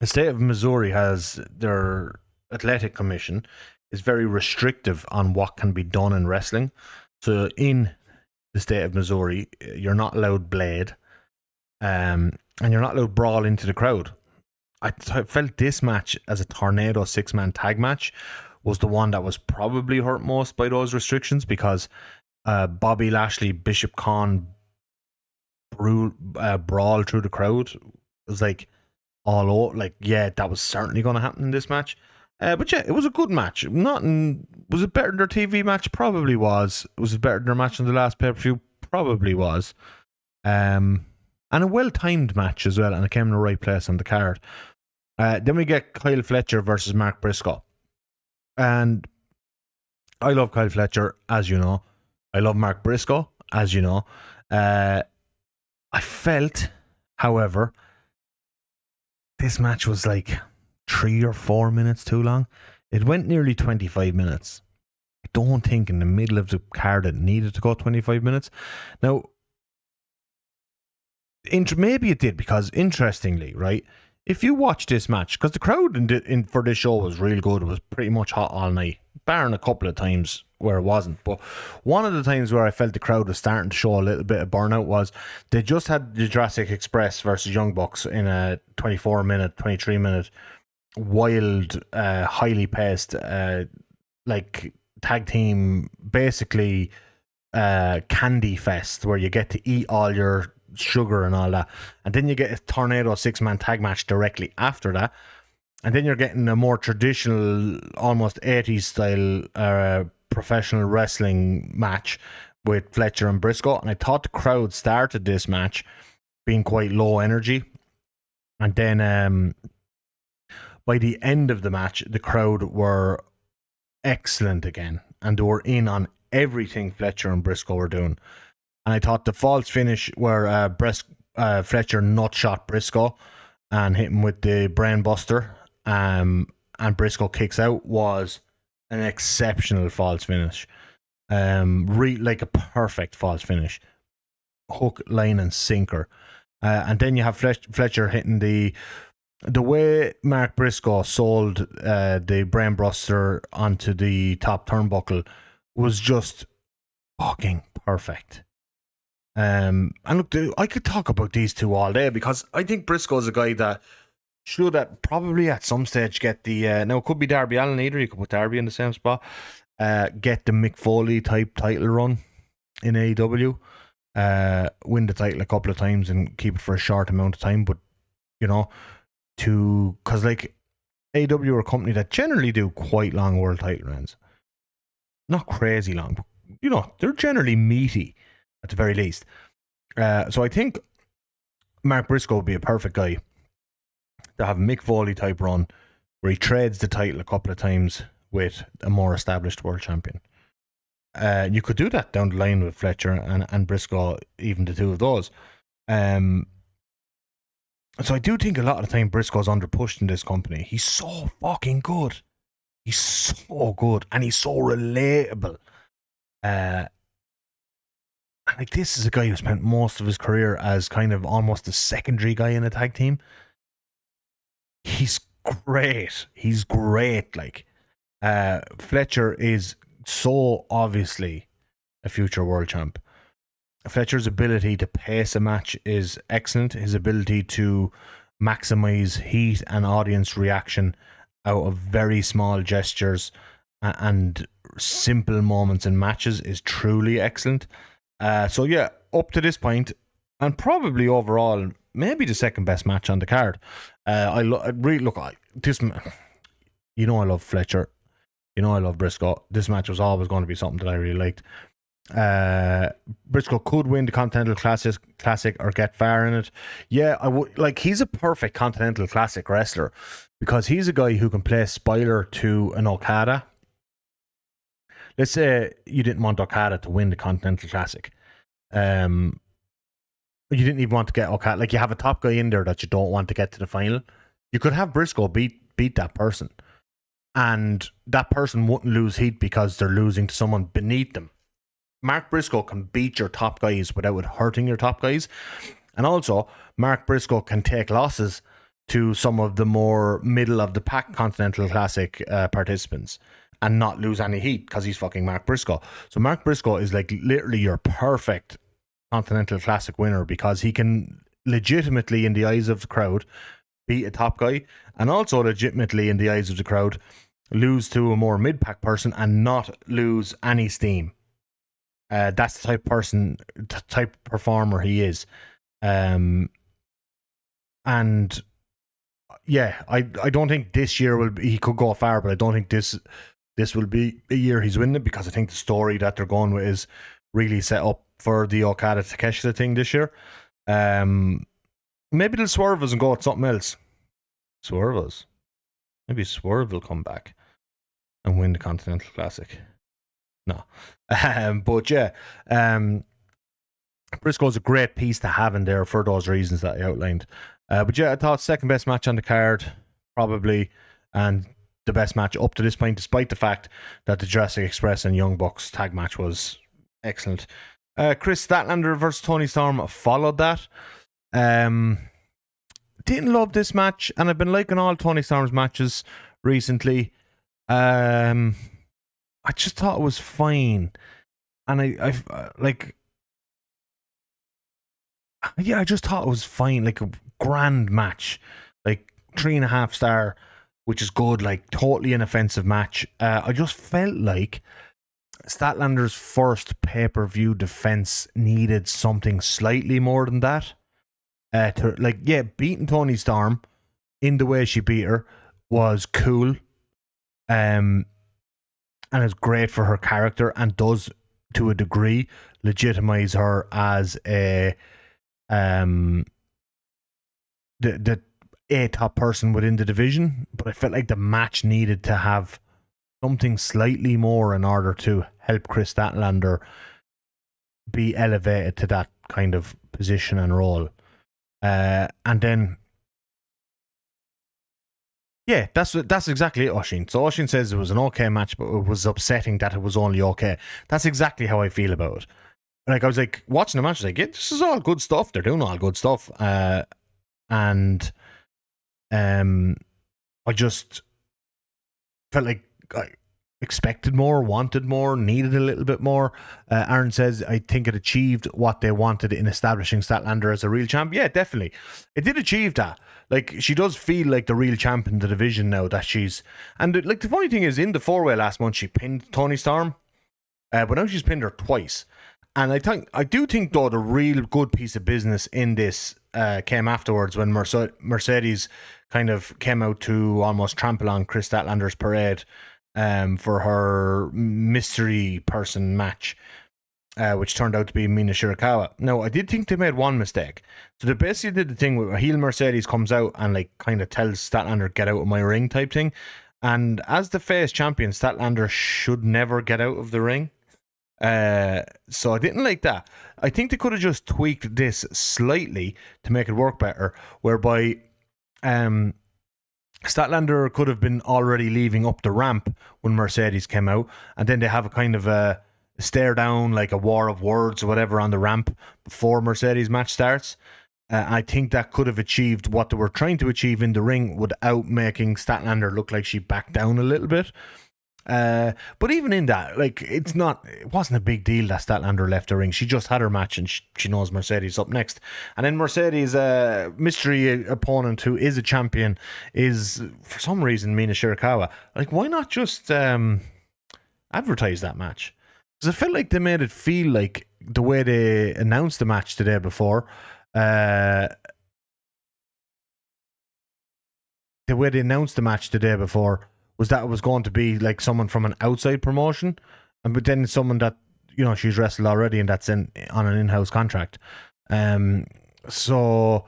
state of Missouri has their athletic commission is very restrictive on what can be done in wrestling. So in the state of Missouri, you're not allowed blade, and you're not allowed brawl into the crowd. I felt this match as a Tornado 6-man tag match was the one that was probably hurt most by those restrictions, because Bobby Lashley, Bishop Khan brawl through the crowd was like all over. Like, yeah, that was certainly going to happen in this match. But yeah, it was a good match. Was it better than their TV match? Probably was. Was it better than their match on the last pay-per-view? Probably was. And a well-timed match as well, and it came in the right place on the card. Then we get Kyle Fletcher versus Mark Briscoe. And I love Kyle Fletcher, as you know. I love Mark Briscoe, as you know. I felt, however, this match was like 3 or 4 minutes too long. It went nearly 25 minutes. I don't think in the middle of the card it needed to go 25 minutes. Now, maybe it did, because interestingly, right, if you watch this match, because the crowd for this show was real good, it was pretty much hot all night. barring a couple of times where it wasn't. But one of the times where I felt the crowd was starting to show a little bit of burnout was they just had the Jurassic Express versus Young Bucks in a 24-minute, 23-minute, wild, highly paced, like tag team, basically candy fest where you get to eat all your sugar and all that, and then you get a tornado 6-man tag match directly after that, and then you're getting a more traditional, almost 80s style professional wrestling match with Fletcher and Briscoe. And I thought the crowd started this match being quite low energy, and then by the end of the match the crowd were excellent again, and they were in on everything Fletcher and Briscoe were doing. And I thought the false finish where Fletcher nutshot Briscoe and hit him with the brain buster, and Briscoe kicks out, was an exceptional false finish. Like a perfect false finish. Hook, line, and sinker. And then you have Fletcher hitting the way Mark Briscoe sold the brain buster onto the top turnbuckle was just fucking perfect. And look, I could talk about these two all day, because I think Briscoe's a guy that should probably at some stage get the now it could be Darby Allin either, you could put Darby in the same spot, get the Mick Foley type title run in AEW, win the title a couple of times and keep it for a short amount of time, but you know, because like AEW are a company that generally do quite long world title runs, not crazy long, but you know, they're generally meaty at the very least. So I think Mark Briscoe would be a perfect guy to have a Mick Foley type run where he trades the title a couple of times with a more established world champion. You could do that down the line with Fletcher and Briscoe, even the two of those. So I do think a lot of the time Briscoe's underpushed in this company. He's so fucking good. He's so good, and he's so relatable. Like, this is a guy who spent most of his career as kind of almost a secondary guy in a tag team. He's great. He's great. Like, Fletcher is so obviously a future world champ. Fletcher's ability to pace a match is excellent. His ability to maximize heat and audience reaction out of very small gestures and simple moments in matches is truly excellent. So yeah, up to this point, and probably overall, maybe the second best match on the card. I really look. You know, I love Fletcher. You know, I love Briscoe. This match was always going to be something that I really liked. Briscoe could win the Continental Classic or get far in it. Yeah, I would like. He's a perfect Continental Classic wrestler because he's a guy who can play spoiler to an Okada. Let's say you didn't want Okada to win the Continental Classic. You didn't even want to get Okada. Like, you have a top guy in there that you don't want to get to the final. You could have Briscoe beat that person, and that person wouldn't lose heat because they're losing to someone beneath them. Mark Briscoe can beat your top guys without it hurting your top guys. And also, Mark Briscoe can take losses to some of the more middle of the pack Continental Classic participants and not lose any heat because he's fucking Mark Briscoe. So Mark Briscoe is like literally your perfect Continental Classic winner because he can legitimately, in the eyes of the crowd, beat a top guy, and also legitimately, in the eyes of the crowd, lose to a more mid-pack person and not lose any steam. That's the type person, type performer he is. And yeah, I don't think this year he could go far, but I don't think this will be a year he's winning it, because I think the story that they're going with is really set up for the Okada Takeshita thing this year. Maybe they'll swerve us and go with something else. Swerve us. Maybe Swerve will come back and win the Continental Classic. No. But yeah, Briscoe's a great piece to have in there for those reasons that I outlined. But yeah, I thought second best match on the card, probably, and the best match up to this point, despite the fact that the Jurassic Express and Young Bucks tag match was excellent. Chris Statlander versus Tony Storm followed that. Didn't love this match, and I've been liking all Tony Storm's matches recently. I just thought it was fine. And I just thought it was fine. Like a grand match. Like 3.5 star, which is good. Like totally inoffensive match. I just felt like Statlander's first pay-per-view defense needed something slightly more than that. Beating Toni Storm in the way she beat her was cool. And it's great for her character and does, to a degree, legitimize her as the top person within the division. But I felt like the match needed to have something slightly more in order to help Chris Statlander be elevated to that kind of position and role. And then, yeah, that's exactly it, Oshin. So Oshin says it was an okay match, but it was upsetting that it was only okay. That's exactly how I feel about it. Like, I was like, watching the match, I was like, yeah, this is all good stuff. They're doing all good stuff. And I just felt like I expected more, wanted more, needed a little bit more. Aaron says, I think it achieved what they wanted in establishing Statlander as a real champ. Yeah, definitely. It did achieve that. Like, she does feel like the real champ in the division now that she's... And, like, the funny thing is, in the 4-way last month, she pinned Toni Storm. But now she's pinned her twice. And I do think, though, the real good piece of business in this came afterwards when Mercedes kind of came out to almost trample on Chris Statlander's parade for her mystery person match, which turned out to be Mina Shirakawa. Now, I did think they made one mistake. So they basically did the thing where heel Mercedes comes out and like kind of tells Statlander, get out of my ring type thing. And as the face champion, Statlander should never get out of the ring. So I didn't like that. I think they could have just tweaked this slightly to make it work better, whereby Statlander could have been already leaving up the ramp when Mercedes came out, and then they have a kind of a stare down, like a war of words or whatever on the ramp before Mercedes match starts. I think that could have achieved what they were trying to achieve in the ring without making Statlander look like she backed down a little bit. But even in that, like, it wasn't a big deal that Statlander left the ring. She just had her match and she knows Mercedes up next. And then Mercedes' mystery opponent, who is a champion, is for some reason Mina Shirakawa. Like, why not just advertise that match? Because I felt like they made it feel like the way they announced the match the day before. The way they announced the match the day before was that it was going to be like someone from an outside promotion, but then someone that, you know, she's wrestled already and that's on an in-house contract. So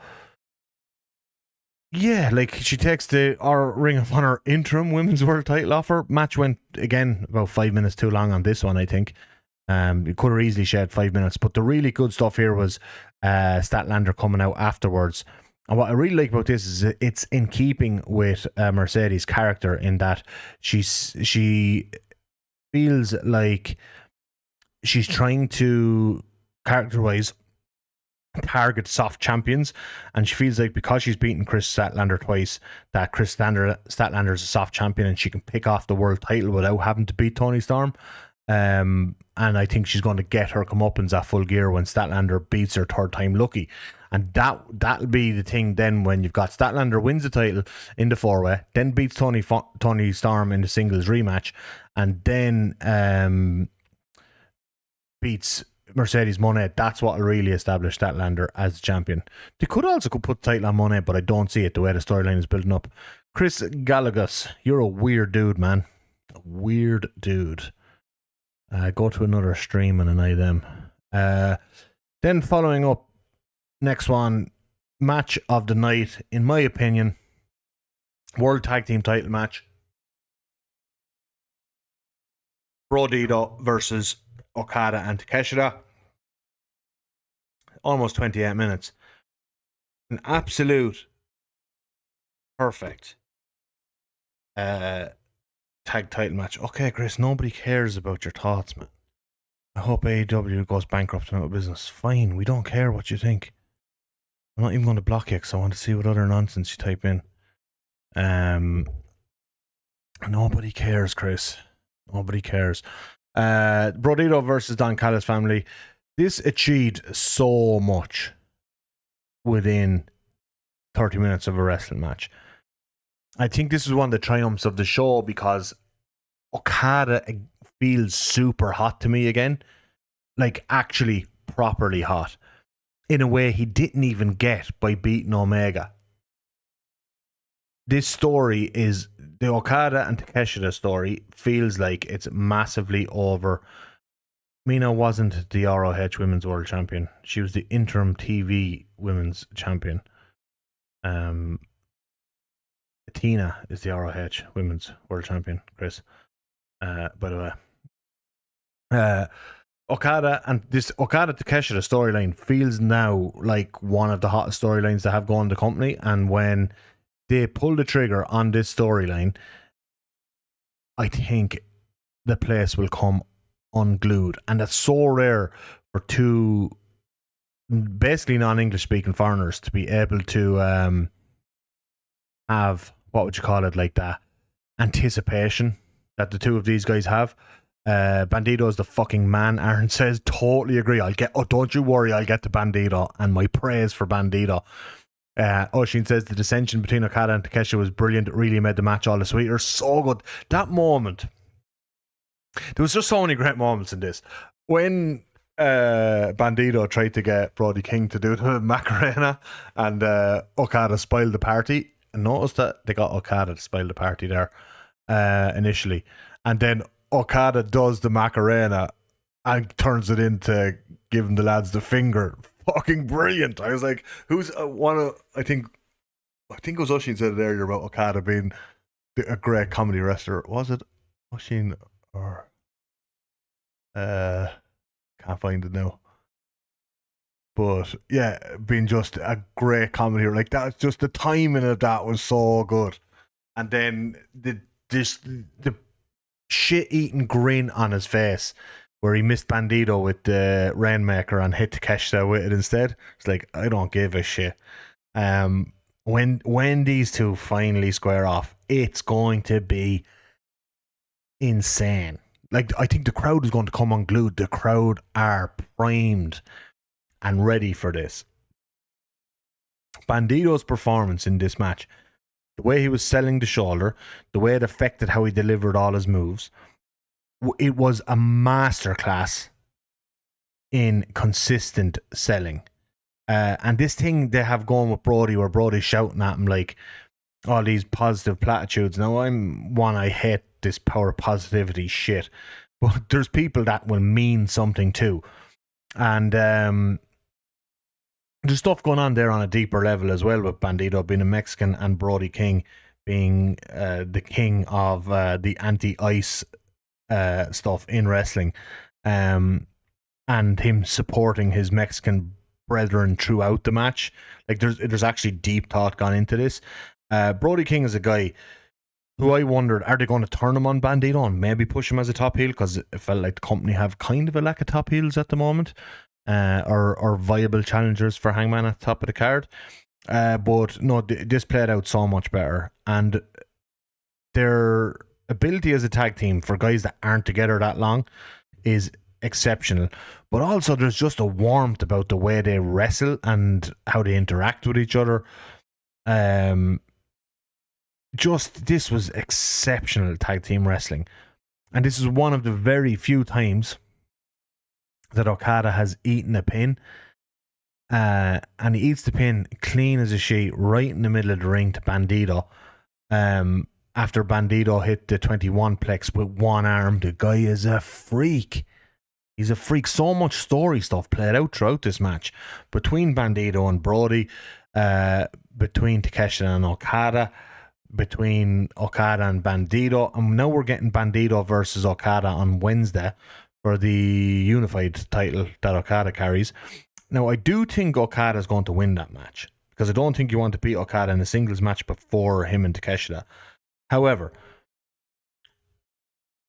yeah, like, she takes our Ring of Honor interim women's world title offer. Match went, again, about 5 minutes too long on this one, I think. It could have easily shed 5 minutes, but the really good stuff here was Statlander coming out afterwards. And what I really like about this is it's in keeping with Mercedes' character, in that she feels like she's trying to, character-wise, target soft champions, and she feels like because she's beaten Chris Statlander twice, that Chris Statlander is a soft champion and she can pick off the world title without having to beat Toni Storm. And I think she's going to get her comeuppance at Full Gear when Statlander beats her third time lucky. And that'll be the thing then, when you've got Statlander wins the title in the 4-way, then beats Toni Storm in the singles rematch, and then beats Mercedes Moné. That's what will really establish Statlander as champion. They could also put the title on Moné, but I don't see it the way the storyline is building up. Chris Gallagher, you're a weird dude, man. A weird dude. Go to another stream and annoy them. Then following up, next one, match of the night, in my opinion, World Tag Team title match. Brodito versus Okada and Takeshita. Almost 28 minutes. An absolute perfect tag title match. Okay, Chris, nobody cares about your thoughts, man. I hope AEW goes bankrupt and out of business. Fine, we don't care what you think. I'm not even going to block you because I want to see what other nonsense you type in. Nobody cares, Chris. Nobody cares. Brodito versus Don Callis family. This achieved so much within 30 minutes of a wrestling match. I think this is one of the triumphs of the show because Okada feels super hot to me again. Like, actually properly hot. In a way he didn't even get by beating Omega. This story is... The Okada and Takeshita story feels like it's massively over. Mina wasn't the ROH Women's World Champion. She was the interim TV Women's Champion. Tina is the ROH Women's World Champion, Chris. By the way. Okada Takeshita storyline feels now like one of the hottest storylines that have gone in the company, and when they pull the trigger on this storyline, I think the place will come unglued, and that's so rare for two basically non-English speaking foreigners to be able to have, what would you call it, like that anticipation that the two of these guys have. Bandito is the fucking man. Aaron says, totally agree. Don't you worry, I'll get to Bandito, and my praise for Bandito. Oshin says the dissension between Okada and Takeshita was brilliant. It really made the match all the sweeter. So good. That moment, there was just so many great moments in this. When Bandito tried to get Brody King to do the Macarena, and Okada spoiled the party. And notice that they got Okada to spoil the party there initially, and then Okada does the Macarena and turns it into giving the lads the finger. Fucking brilliant. I was like, who's one of... I think it was Oshin said it earlier about Okada being a great comedy wrestler. Was it Oshin or... can't find it now. But yeah, being just a great comedy. Like, that's just the timing of that was so good. And then the shit-eating grin on his face where he missed Bandito with the Rainmaker and hit Takeshita with it instead. It's like, I don't give a shit. When these two finally square off, it's going to be insane. Like, I think the crowd is going to come unglued. The crowd are primed and ready for this. Bandito's performance in this match, the way he was selling the shoulder, the way it affected how he delivered all his moves, it was a masterclass in consistent selling. And this thing they have going with Brody, where Brody's shouting at him like all these positive platitudes. Now, I hate this power positivity shit, but there's people that will mean something too. And there's stuff going on there on a deeper level as well, with Bandito being a Mexican and Brody King being the king of the anti-ice stuff in wrestling, and him supporting his Mexican brethren throughout the match. Like, there's actually deep thought gone into this. Brody King is a guy who I wondered, are they going to turn him on Bandito and maybe push him as a top heel, because it felt like the company have kind of a lack of top heels at the moment, or viable challengers for Hangman at the top of the card. But no, this played out so much better, and their ability as a tag team for guys that aren't together that long is exceptional. But also there's just a warmth about the way they wrestle and how they interact with each other. This was exceptional tag team wrestling, and this is one of the very few times that Okada has eaten a pin, and he eats the pin clean as a sheet right in the middle of the ring to Bandito. After Bandito hit the 21 plex with one arm. The guy is a freak. He's a freak. So much story stuff played out throughout this match between Bandito and Brody, between Takeshita and Okada, between Okada and Bandito, and now we're getting Bandito versus Okada on Wednesday for the unified title that Okada carries. Now, I do think Okada is going to win that match, because I don't think you want to beat Okada in a singles match before him and Takeshita. However,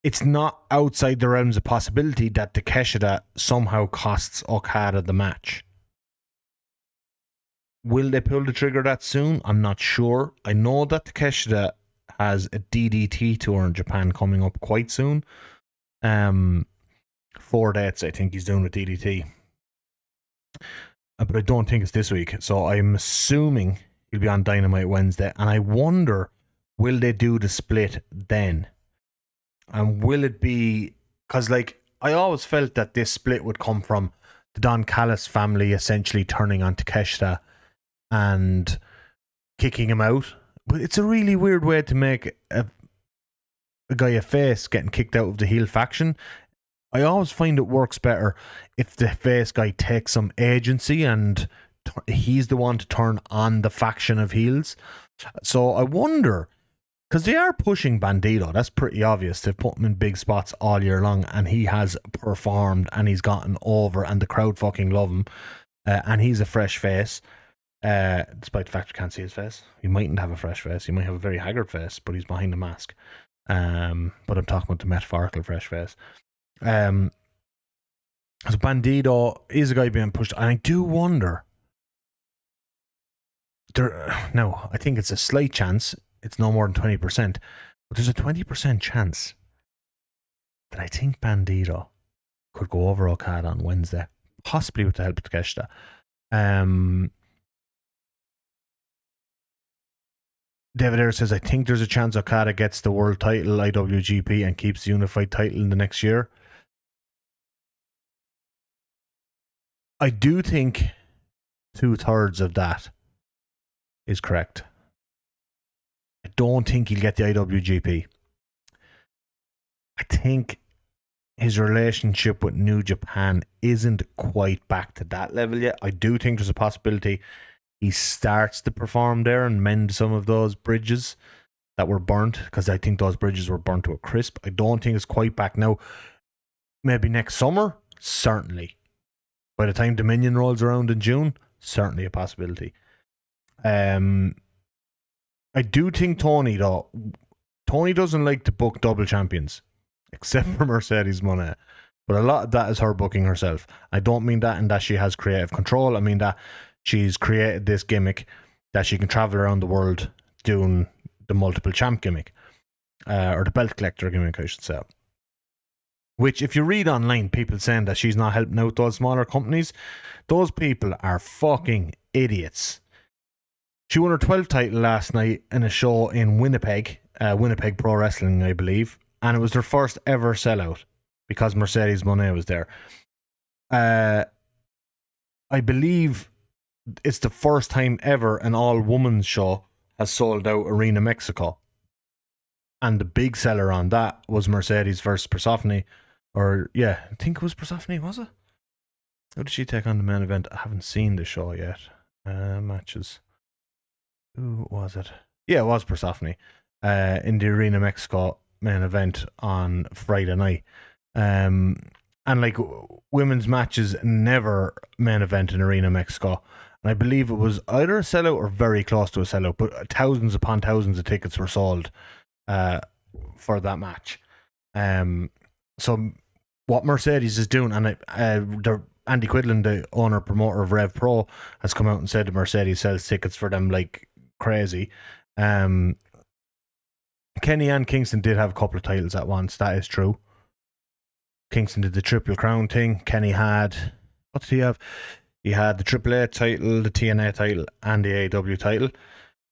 it's not outside the realms of possibility that Takeshita somehow costs Okada the match. Will they pull the trigger that soon? I'm not sure. I know that Takeshita has a DDT tour in Japan coming up quite soon. 4 dates, I think he's doing with DDT. But I don't think it's this week. So I'm assuming he'll be on Dynamite Wednesday. And I wonder, will they do the split then? And will it be... Because, like, I always felt that this split would come from the Don Callis family essentially turning on Takeshita and kicking him out. But it's a really weird way to make a guy a face getting kicked out of the heel faction. I always find it works better if the face guy takes some agency and he's the one to turn on the faction of heels. So I wonder, because they are pushing Bandito, that's pretty obvious. They've put him in big spots all year long and he has performed and he's gotten over and the crowd fucking love him. And he's a fresh face, despite the fact you can't see his face. He mightn't have a fresh face. He might have a very haggard face, but he's behind the mask. But I'm talking about the metaphorical fresh face. So Bandito is a guy being pushed, and I do wonder. Now, I think it's a slight chance. It's no more than 20%, but there's a 20% chance that I think Bandito could go over Okada on Wednesday, possibly with the help of Takeshita. David Ayres says, I think there's a chance Okada gets the world title, IWGP, and keeps the unified title in the next year. I do think 2/3 of that is correct. I don't think he'll get the IWGP. I think his relationship with New Japan isn't quite back to that level yet. I do think there's a possibility he starts to perform there and mend some of those bridges that were burnt, because I think those bridges were burnt to a crisp. I don't think it's quite back now. Maybe next summer? Certainly. By the time Dominion rolls around in June, certainly a possibility. I do think Tony, though, Tony doesn't like to book double champions, except for Mercedes Moné. But a lot of that is her booking herself. I don't mean that in that she has creative control. I mean that she's created this gimmick that she can travel around the world doing the multiple champ gimmick. Or the belt collector gimmick, I should say. Which, if you read online, people saying that she's not helping out those smaller companies, those people are fucking idiots. She won her 12th title last night in a show in Winnipeg, Winnipeg Pro Wrestling, I believe, and it was their first ever sellout because Mercedes Moné was there. I believe it's the first time ever an all-women's show has sold out Arena Mexico. And the big seller on that was Mercedes versus Persephone. Or, yeah, I think it was Persephone, was it? How did she take on the main event? I haven't seen the show yet. Matches. Who was it? Yeah, it was Persephone. In the Arena Mexico main event on Friday night. And, like, women's matches never main event in Arena Mexico. And I believe it was either a sellout or very close to a sellout, but thousands upon thousands of tickets were sold for that match. So what Mercedes is doing, and Andy Quidlin, the owner promoter of Rev Pro, has come out and said that Mercedes sells tickets for them like crazy. Kenny and Kingston did have a couple of titles at once. That is true. Kingston did the Triple Crown thing. Kenny had, what did he have? He had the AAA title, the TNA title, and the AEW title.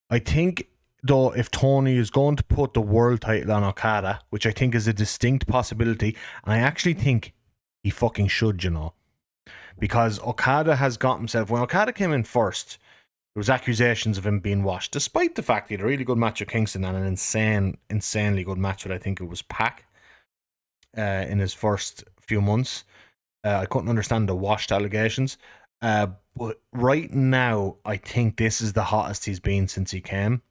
I think, though, if Tony is going to put the world title on Okada, which I think is a distinct possibility, and I actually think he fucking should, you know, because Okada has got himself, when Okada came in first, there was accusations of him being washed, despite the fact he had a really good match with Kingston and an insanely good match with, I think it was Pac, in his first few months. I couldn't understand the washed allegations. But right now, I think this is the hottest he's been since he came.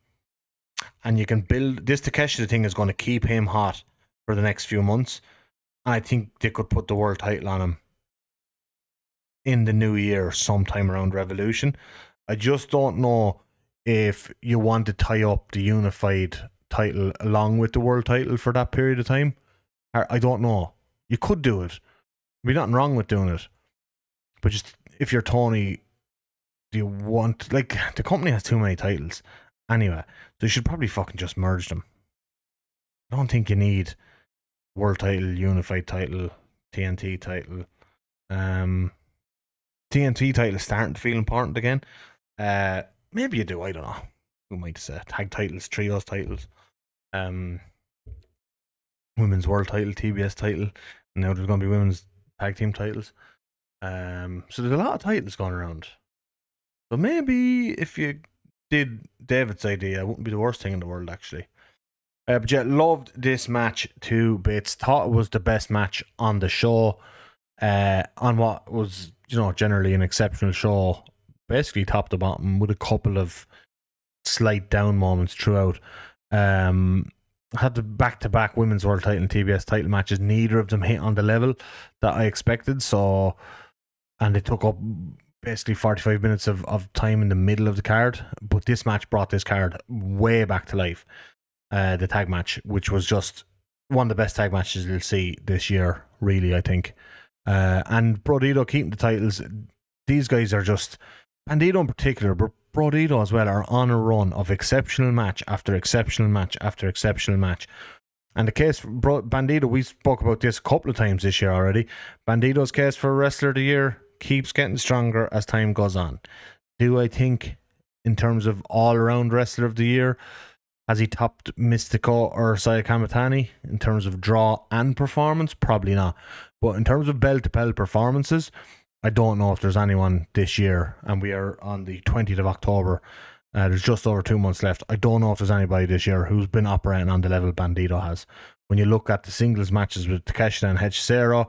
And you can build... This Takeshita thing is going to keep him hot for the next few months. And I think they could put the world title on him in the new year, sometime around Revolution. I just don't know if you want to tie up the unified title along with the world title for that period of time. I don't know. You could do it. There'd be nothing wrong with doing it. But just... If you're Tony, do you want... Like, the company has too many titles. Anyway, they should probably fucking just merge them. I don't think you need world title, unified title, TNT title. TNT title is starting to feel important again. Maybe you do, I don't know. Who might say tag titles, trios titles, women's world title, TBS title. Now there's going to be women's tag team titles. So there's a lot of titles going around. So maybe if you did David's idea, it wouldn't be the worst thing in the world, actually. But yeah, loved this match to bits. Thought it was the best match on the show. On what was, generally an exceptional show. Basically top to bottom with a couple of slight down moments throughout. Had the back-to-back women's world title and TBS title matches. Neither of them hit on the level that I expected. So, and they took up basically 45 minutes of time in the middle of the card. But this match brought this card way back to life. The tag match, which was just one of the best tag matches you'll see this year, really, I think. And Brodito keeping the titles. These guys are just, Bandito in particular, but Brodito as well, are on a run of exceptional match after exceptional match after exceptional match. And the case for Bandito, we spoke about this a couple of times this year already. Bandito's case for Wrestler of the Year keeps getting stronger as time goes on. Do I think, in terms of all-around Wrestler of the Year, has he topped Mystico or Saya Kamatani in terms of draw and performance? Probably not. But in terms of bell-to-bell performances, I don't know if there's anyone this year, and we are on the 20th of October. There's just over 2 months left. I don't know if there's anybody this year who's been operating on the level Bandito has. When you look at the singles matches with Takeshita and Hechicero,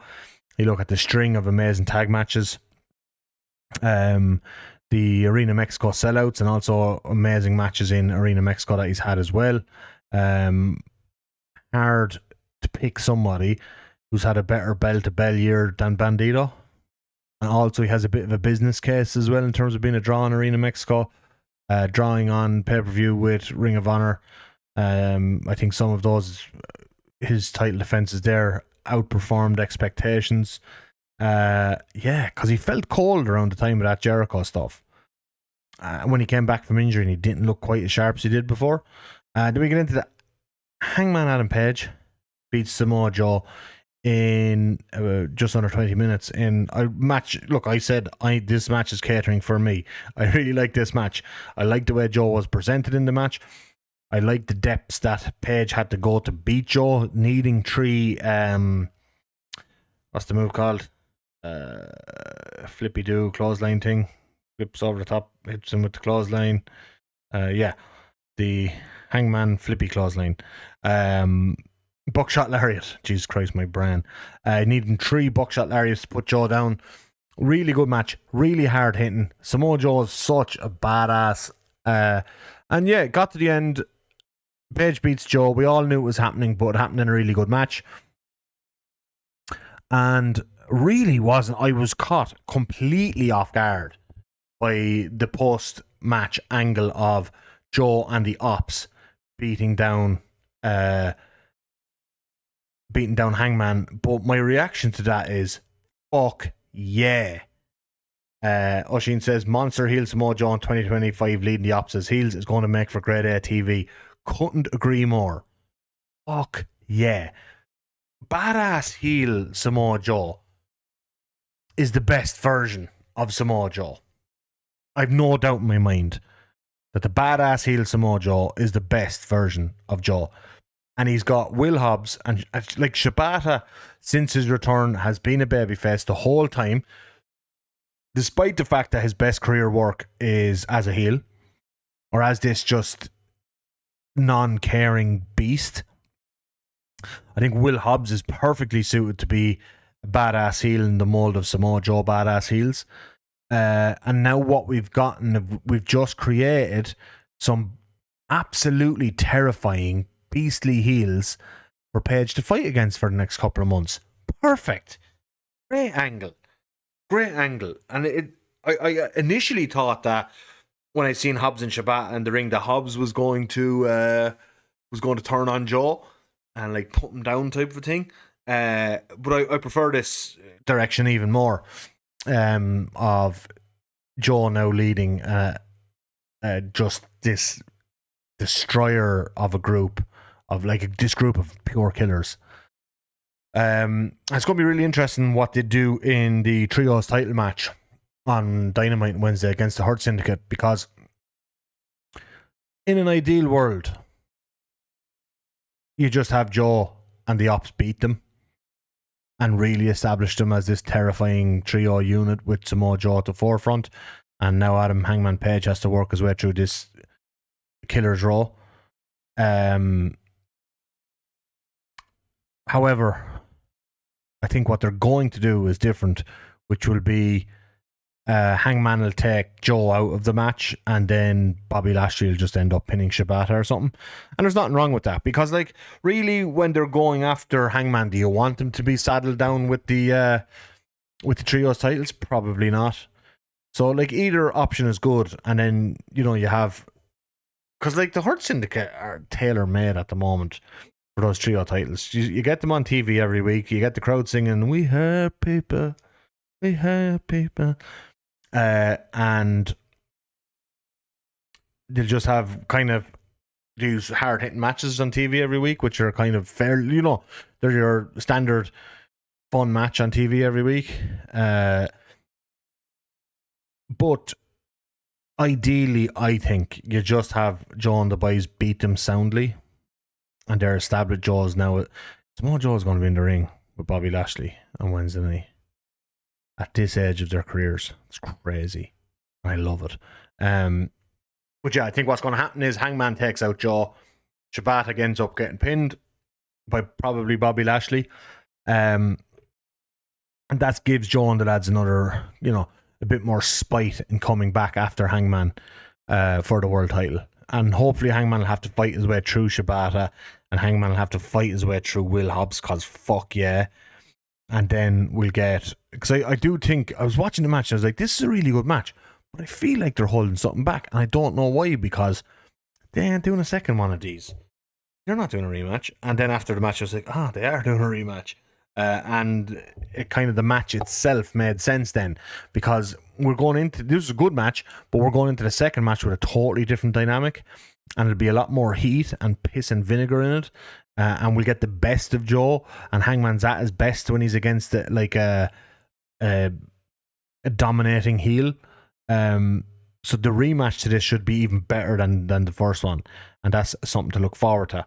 you look at the string of amazing tag matches, the Arena Mexico sellouts, and also amazing matches in Arena Mexico that he's had as well. Hard to pick somebody who's had a better bell-to-bell year than Bandito. And also he has a bit of a business case as well in terms of being a draw in Arena Mexico, drawing on pay-per-view with Ring of Honor. I think some of those, his title defenses there, outperformed expectations. Because he felt cold around the time of that Jericho stuff. When he came back from injury and he didn't look quite as sharp as he did before. Then we get into the Hangman Adam Page beats Samoa Joe in just under 20 minutes in a match. Look, I said this match is catering for me. I really like this match. I like the way Joe was presented in the match. I like the depths that Page had to go to beat Joe, needing three what's the move called? Flippy do clothesline thing. Flips over the top, hits him with the clothesline. The Hangman flippy clothesline. Buckshot lariat. Jesus Christ, my brain. Needing 3 buckshot lariats to put Joe down. Really good match. Really hard hitting. Samoa Joe is such a badass. And yeah, got to the end. Page beats Joe. We all knew it was happening, but it happened in a really good match. And really wasn't. I was caught completely off guard by the post-match angle of Joe and the Ops beating down Hangman. But my reaction to that is, fuck yeah. Oshin says, Monster heel Samoa Joe in 2025 leading the Ops as heels is going to make for grade A TV. Couldn't agree more. Fuck yeah. Badass heel Samoa Joe is the best version of Samoa Joe. I've no doubt in my mind that the badass heel Samoa Joe is the best version of Joe. And he's got Will Hobbs, and like Shibata, since his return, has been a babyface the whole time, despite the fact that his best career work is as a heel, or as this just non-caring beast. I think Will Hobbs is perfectly suited to be a badass heel in the mold of Samoa Joe badass heels. And now what we've gotten, we've just created some absolutely terrifying, beastly heels for Page to fight against for the next couple of months. Perfect. Great angle. And I initially thought that when I seen Hobbs and Shibata in the ring, that Hobbs was going to turn on Joe and like put him down type of a thing. But I prefer this direction even more. Of Joe now leading just this destroyer of a group of like this group of pure killers. It's going to be really interesting what they do in the trios title match on Dynamite Wednesday against the Hurt Syndicate, because in an ideal world, you just have Joe and the Ops beat them and really establish them as this terrifying trio unit with Samoa Joe at the forefront. And now Adam Hangman Page has to work his way through this killer's row. However, I think what they're going to do is different, which will be Hangman will take Joe out of the match, and then Bobby Lashley will just end up pinning Shibata or something. And there's nothing wrong with that, because like really, when they're going after Hangman, do you want him to be saddled down with the trios titles? Probably not. So like either option is good, and then you have, because like the Hurt Syndicate are tailor made at the moment for those trio titles. You get them on TV every week. You get the crowd singing, "We have people, we have people," and they'll just have kind of these hard hitting matches on TV every week, which are kind of fair. They're your standard fun match on TV every week. But ideally, I think you just have Joe and the boys beat them soundly, and they're established Joes now. Samoa Joe's going to be in the ring with Bobby Lashley on Wednesday night at this age of their careers. It's crazy. I love it. But yeah, I think what's going to happen is Hangman takes out Joe. Shibata ends up getting pinned by probably Bobby Lashley. And that gives Joe and the lads another, a bit more spite in coming back after Hangman for the world title. And hopefully Hangman will have to fight his way through Shibata, and Hangman will have to fight his way through Will Hobbs, because fuck yeah. And then we'll get, because I do think, I was watching the match and I was like, this is a really good match, but I feel like they're holding something back, and I don't know why, because they ain't doing a second one of these. They're not doing a rematch. And then after the match I was like, they are doing a rematch. And it kind of, the match itself made sense then, because we're going into, this is a good match, but we're going into the second match with a totally different dynamic, and it'll be a lot more heat and piss and vinegar in it, and we'll get the best of Joe, and Hangman's at his best when he's against a dominating heel. So the rematch to this should be even better than the first one, and that's something to look forward to.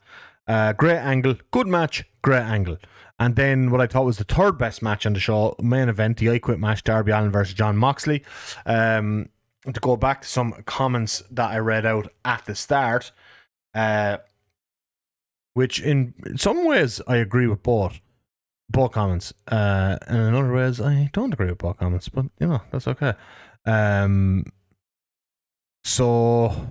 Great angle, good match, great angle. And then what I thought was the third best match on the show, main event, the I Quit match, Darby Allin versus John Moxley. To go back to some comments that I read out at the start, which in some ways I agree with both comments, and in other ways I don't agree with both comments, but that's okay. So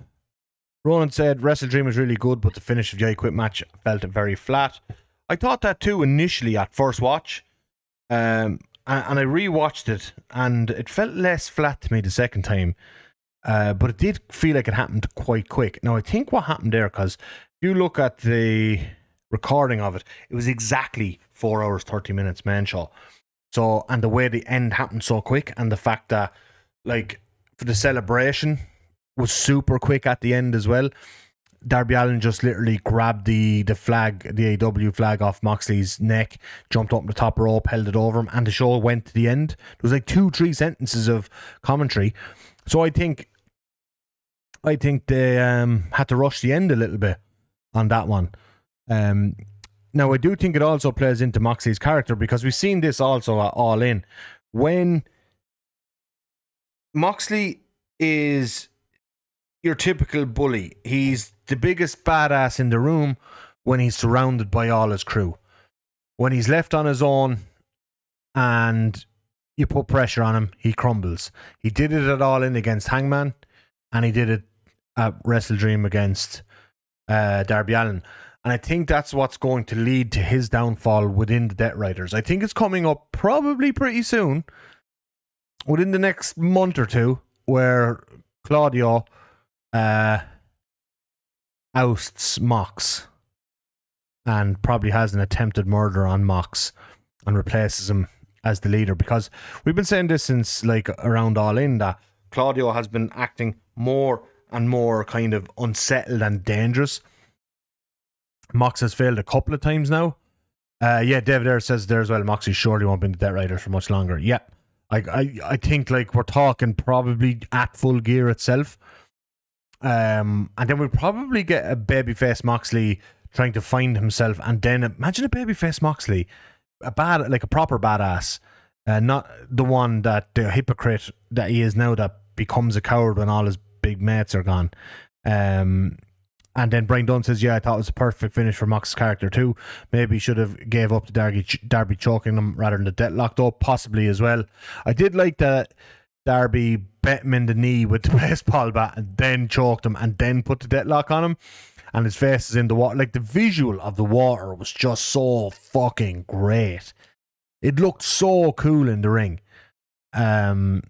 Roland said WrestleDream was really good, but the finish of the I Quit match felt very flat. I thought that too initially at first watch, and I rewatched it, and it felt less flat to me the second time, but it did feel like it happened quite quick. Now I think what happened there, because if you look at the recording of it, it was exactly 4 hours 30 minutes main show. So, and the way the end happened so quick, and the fact that like for the celebration was super quick at the end as well. Darby Allin just literally grabbed the flag, the AEW flag off Moxley's neck, jumped up on the top rope, held it over him, and the show went to the end. There was like 2-3 sentences of commentary. So I think they had to rush the end a little bit on that one. Now I do think it also plays into Moxley's character, because we've seen this also at All In. When Moxley is your typical bully, he's the biggest badass in the room when he's surrounded by all his crew. When he's left on his own and you put pressure on him, he crumbles. He did it at All In against Hangman, and he did it at WrestleDream against Darby Allin. And I think that's what's going to lead to his downfall within the Death Riders. I think it's coming up probably pretty soon, within the next month or two, where Claudio ousts Mox and probably has an attempted murder on Mox and replaces him as the leader, because we've been saying this since like around All In, that Claudio has been acting more and more kind of unsettled and dangerous. Mox has failed a couple of times now. Yeah, David Ayres says there as well, Moxley surely won't be in the Death Riders for much longer. Yeah, I think like we're talking probably at Full Gear itself. And then we'll probably get a babyface Moxley trying to find himself, and then imagine a babyface Moxley, a proper badass, not the one that the hypocrite that he is now that becomes a coward when all his big mates are gone. And then Brian Dunn says, yeah, I thought it was a perfect finish for Mox's character too. Maybe he should have gave up to Darby choking him rather than the deadlock, though, possibly as well. I did like that Darby bet him in the knee with the baseball bat and then choked him and then put the deadlock on him. And his face is in the water. Like, the visual of the water was just so fucking great. It looked so cool in the ring. And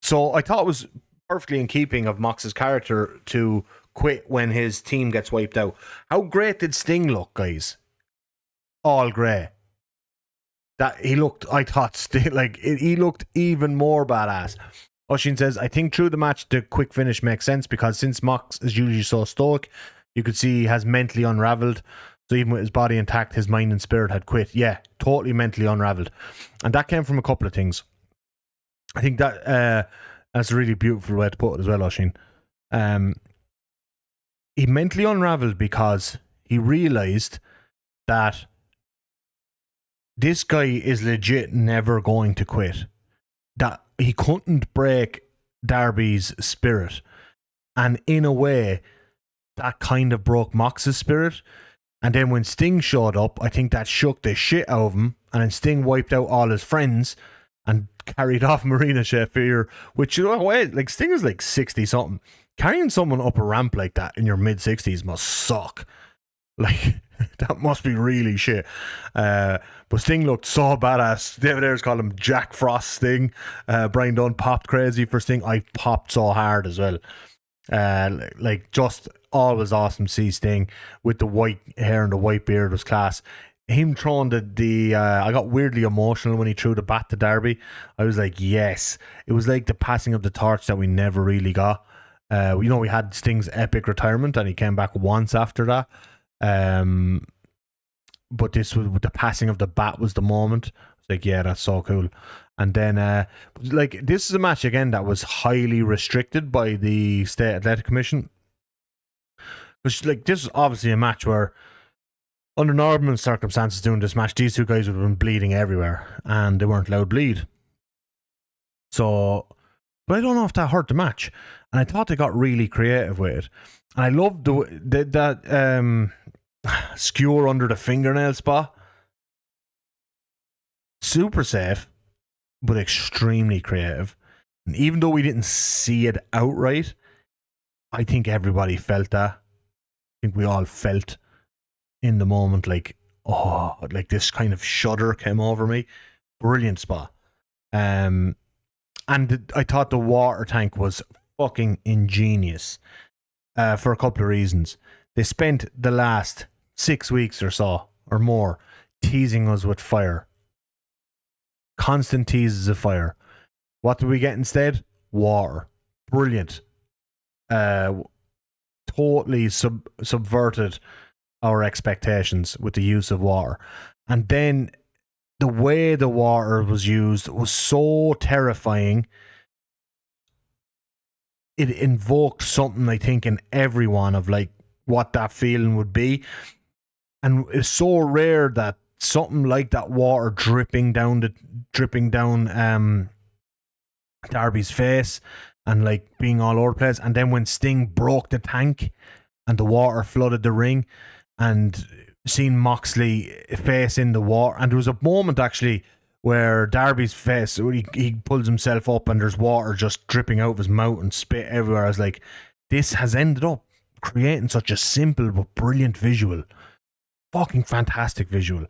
so I thought it was perfectly in keeping of Mox's character to quit when his team gets wiped out. How great did Sting look, guys? All grey. He looked even more badass. Oshin says, I think through the match the quick finish makes sense because since Mox is usually so stoic, you could see he has mentally unraveled. So even with his body intact, his mind and spirit had quit. Yeah, totally mentally unraveled. And that came from a couple of things. I think that that's a really beautiful way to put it as well, Oshin. He mentally unraveled because he realised that this guy is legit never going to quit. That he couldn't break Darby's spirit. And in a way, that kind of broke Mox's spirit. And then when Sting showed up, I think that shook the shit out of him. And then Sting wiped out all his friends and carried off Marina Shafir, which, you know, like, Sting is like 60-something. Carrying someone up a ramp like that in your mid-60s must suck. Like, that must be really shit. But Sting looked so badass. David Ayres called him Jack Frost Sting. Brian Dunn popped crazy for Sting. I popped so hard as well. Like, just always awesome to see Sting with the white hair and the white beard was class. Him throwing the I got weirdly emotional when he threw the bat to Darby. I was like, yes. It was like the passing of the torch that we never really got. You know, we had Sting's epic retirement and he came back once after that. But this was the passing of the bat was the moment. It's like, yeah, that's so cool. And then like, this is a match again that was highly restricted by the State Athletic Commission. Because, like, this is obviously a match where under normal circumstances doing this match, these two guys would have been bleeding everywhere and they weren't allowed to bleed. So, but I don't know if that hurt the match. And I thought they got really creative with it. And I loved that skewer under the fingernail spot. Super safe, but extremely creative. And even though we didn't see it outright, I think everybody felt that. I think we all felt in the moment, like, oh, like this kind of shudder came over me. Brilliant spot. And I thought the water tank was fucking ingenious for a couple of reasons. They spent the last 6 weeks or so, or more, teasing us with fire. Constant teases of fire. What did we get instead? Water. Brilliant. Totally subverted our expectations with the use of water. And then the way the water was used was so terrifying. It invoked something, I think, in everyone of like what that feeling would be. And it's so rare that something like that water dripping down Darby's face and like being all over the place. And then when Sting broke the tank and the water flooded the ring, and seeing Moxley face in the water, and there was a moment actually where Darby's face, he pulls himself up and there's water just dripping out of his mouth and spit everywhere. I was like, this has ended up creating such a simple but brilliant visual. Fucking fantastic visual.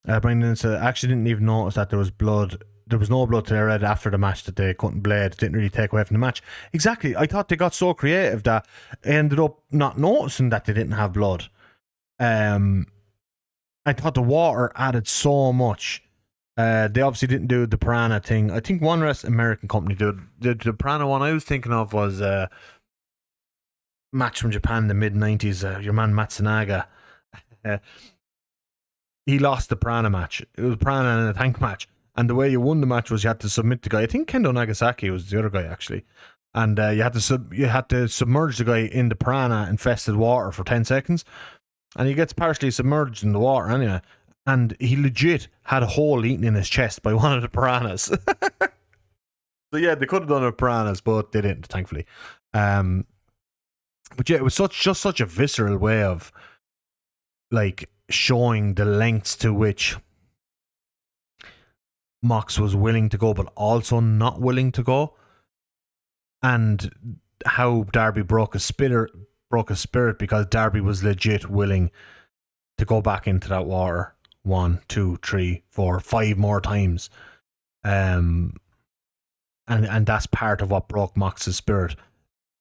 Brendan said, I actually didn't even notice that there was blood. There was no blood to their head after the match, that they couldn't blade. Didn't really take away from the match. Exactly. I thought they got so creative that I ended up not noticing that they didn't have blood. I thought the water added so much. They obviously didn't do the Piranha thing. I think one American company did. The Piranha one I was thinking of was match from Japan in the mid-90s, your man Matsunaga, he lost the Prana match. It was Prana in a tank match. And the way you won the match was you had to submit the guy. I think Kendo Nagasaki was the other guy, actually. And you had to submerge the guy in the Prana infested water for 10 seconds. And he gets partially submerged in the water anyway. And he legit had a hole eaten in his chest by one of the piranhas. So yeah, they could have done it with piranhas, but they didn't, thankfully. But yeah, it was just such a visceral way of like showing the lengths to which Mox was willing to go, but also not willing to go, and how Darby broke his spirit because Darby was legit willing to go back into that water 1, 2, 3, 4, 5 more times, and that's part of what broke Mox's spirit.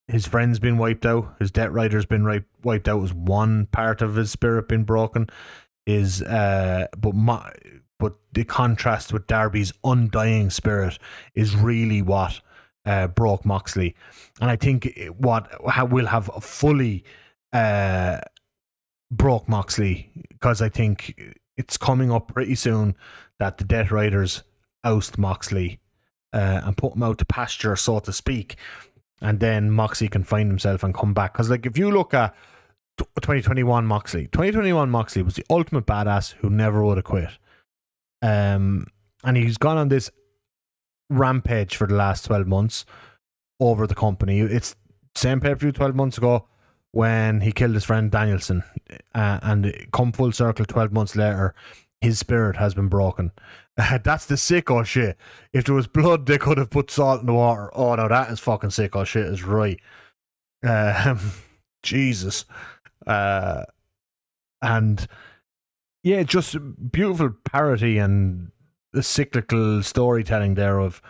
His friend's been wiped out. His Death Rider's been wiped out. Was one part of his spirit been broken? But the contrast with Darby's undying spirit is really what broke Moxley, and I think will have fully broke Moxley, because I think it's coming up pretty soon that the Death Riders oust Moxley and put him out to pasture, so to speak, and then Moxley can find himself and come back. Because like if you look at 2021 Moxley was the ultimate badass who never would have quit. And he's gone on this rampage for the last 12 months over the company. It's same pay-per-view 12 months ago when he killed his friend Danielson, and come full circle 12 months later, his spirit has been broken. That's the sicko shit. If there was blood, they could have put salt in the water. Oh no, that is fucking sicko shit, is right. Jesus. And yeah, just beautiful parody and the cyclical storytelling there of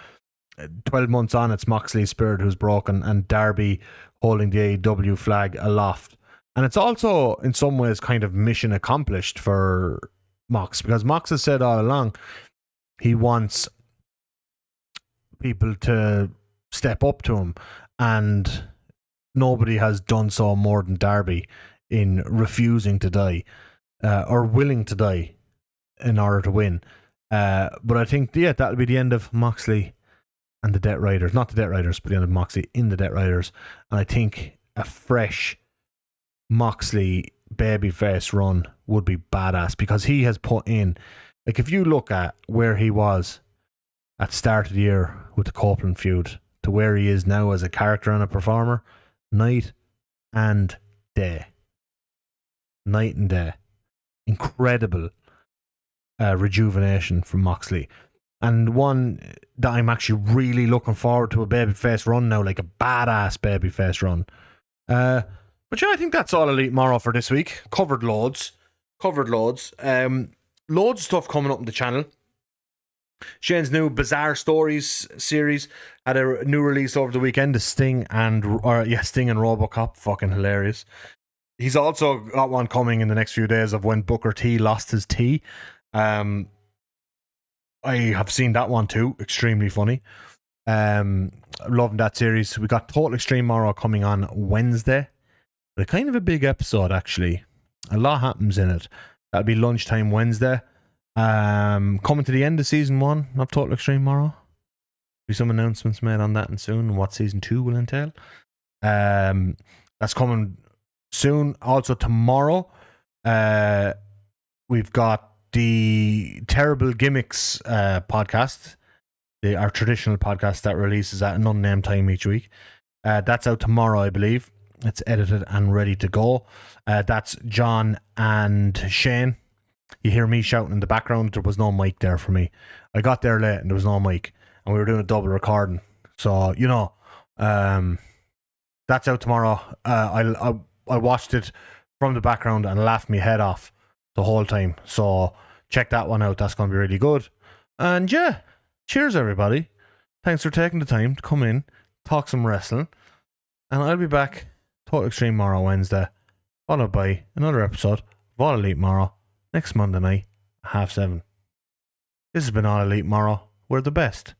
12 months on, it's Moxley's spirit who's broken and Darby holding the AEW flag aloft. And it's also, in some ways, kind of mission accomplished for Mox, because Mox has said all along he wants people to step up to him, and nobody has done so more than Darby in refusing to die. Or willing to die in order to win. But I think, yeah, that'll be the end of Moxley and the Death Riders. Not the Death Riders, but the end of Moxley in the Death Riders. And I think a fresh Moxley babyface run would be badass, because he has put in, like, if you look at where he was at the start of the year with the Copeland feud to where he is now as a character and a performer, night and day. Night and day. Incredible rejuvenation from Moxley, and one that I'm actually really looking forward to a babyface run now, like a badass babyface run. But yeah, I think that's All Elite Morro for this week. Covered loads. Loads of stuff coming up on the channel. Shane's new Bizarre Stories series had a new release over the weekend. The Sting and RoboCop, fucking hilarious. He's also got one coming in the next few days of when Booker T lost his tea. I have seen that one too. Extremely funny. Loving that series. We got Total Extreme Morro coming on Wednesday. But kind of a big episode, actually. A lot happens in it. That'll be lunchtime Wednesday. Coming to the end of season 1 of Total Extreme Morro. Be some announcements made on that and soon, and what season 2 will entail. That's coming soon. Also tomorrow, we've got the Terrible Gimmicks podcast, our traditional podcast that releases at an unnamed time each week. That's out tomorrow, I believe. It's edited and ready to go. That's John and Shane. You hear me shouting in the background. There was no mic there for me. I got there late and there was no mic, and we were doing a double recording. So, that's out tomorrow. I watched it from the background and laughed my head off the whole time. So check that one out. That's going to be really good. And yeah, cheers everybody. Thanks for taking the time to come in, talk some wrestling. And I'll be back Total Extreme Morro Wednesday, followed by another episode of All Elite Morro next Monday night, 7:30. This has been All Elite Morro. We're the best.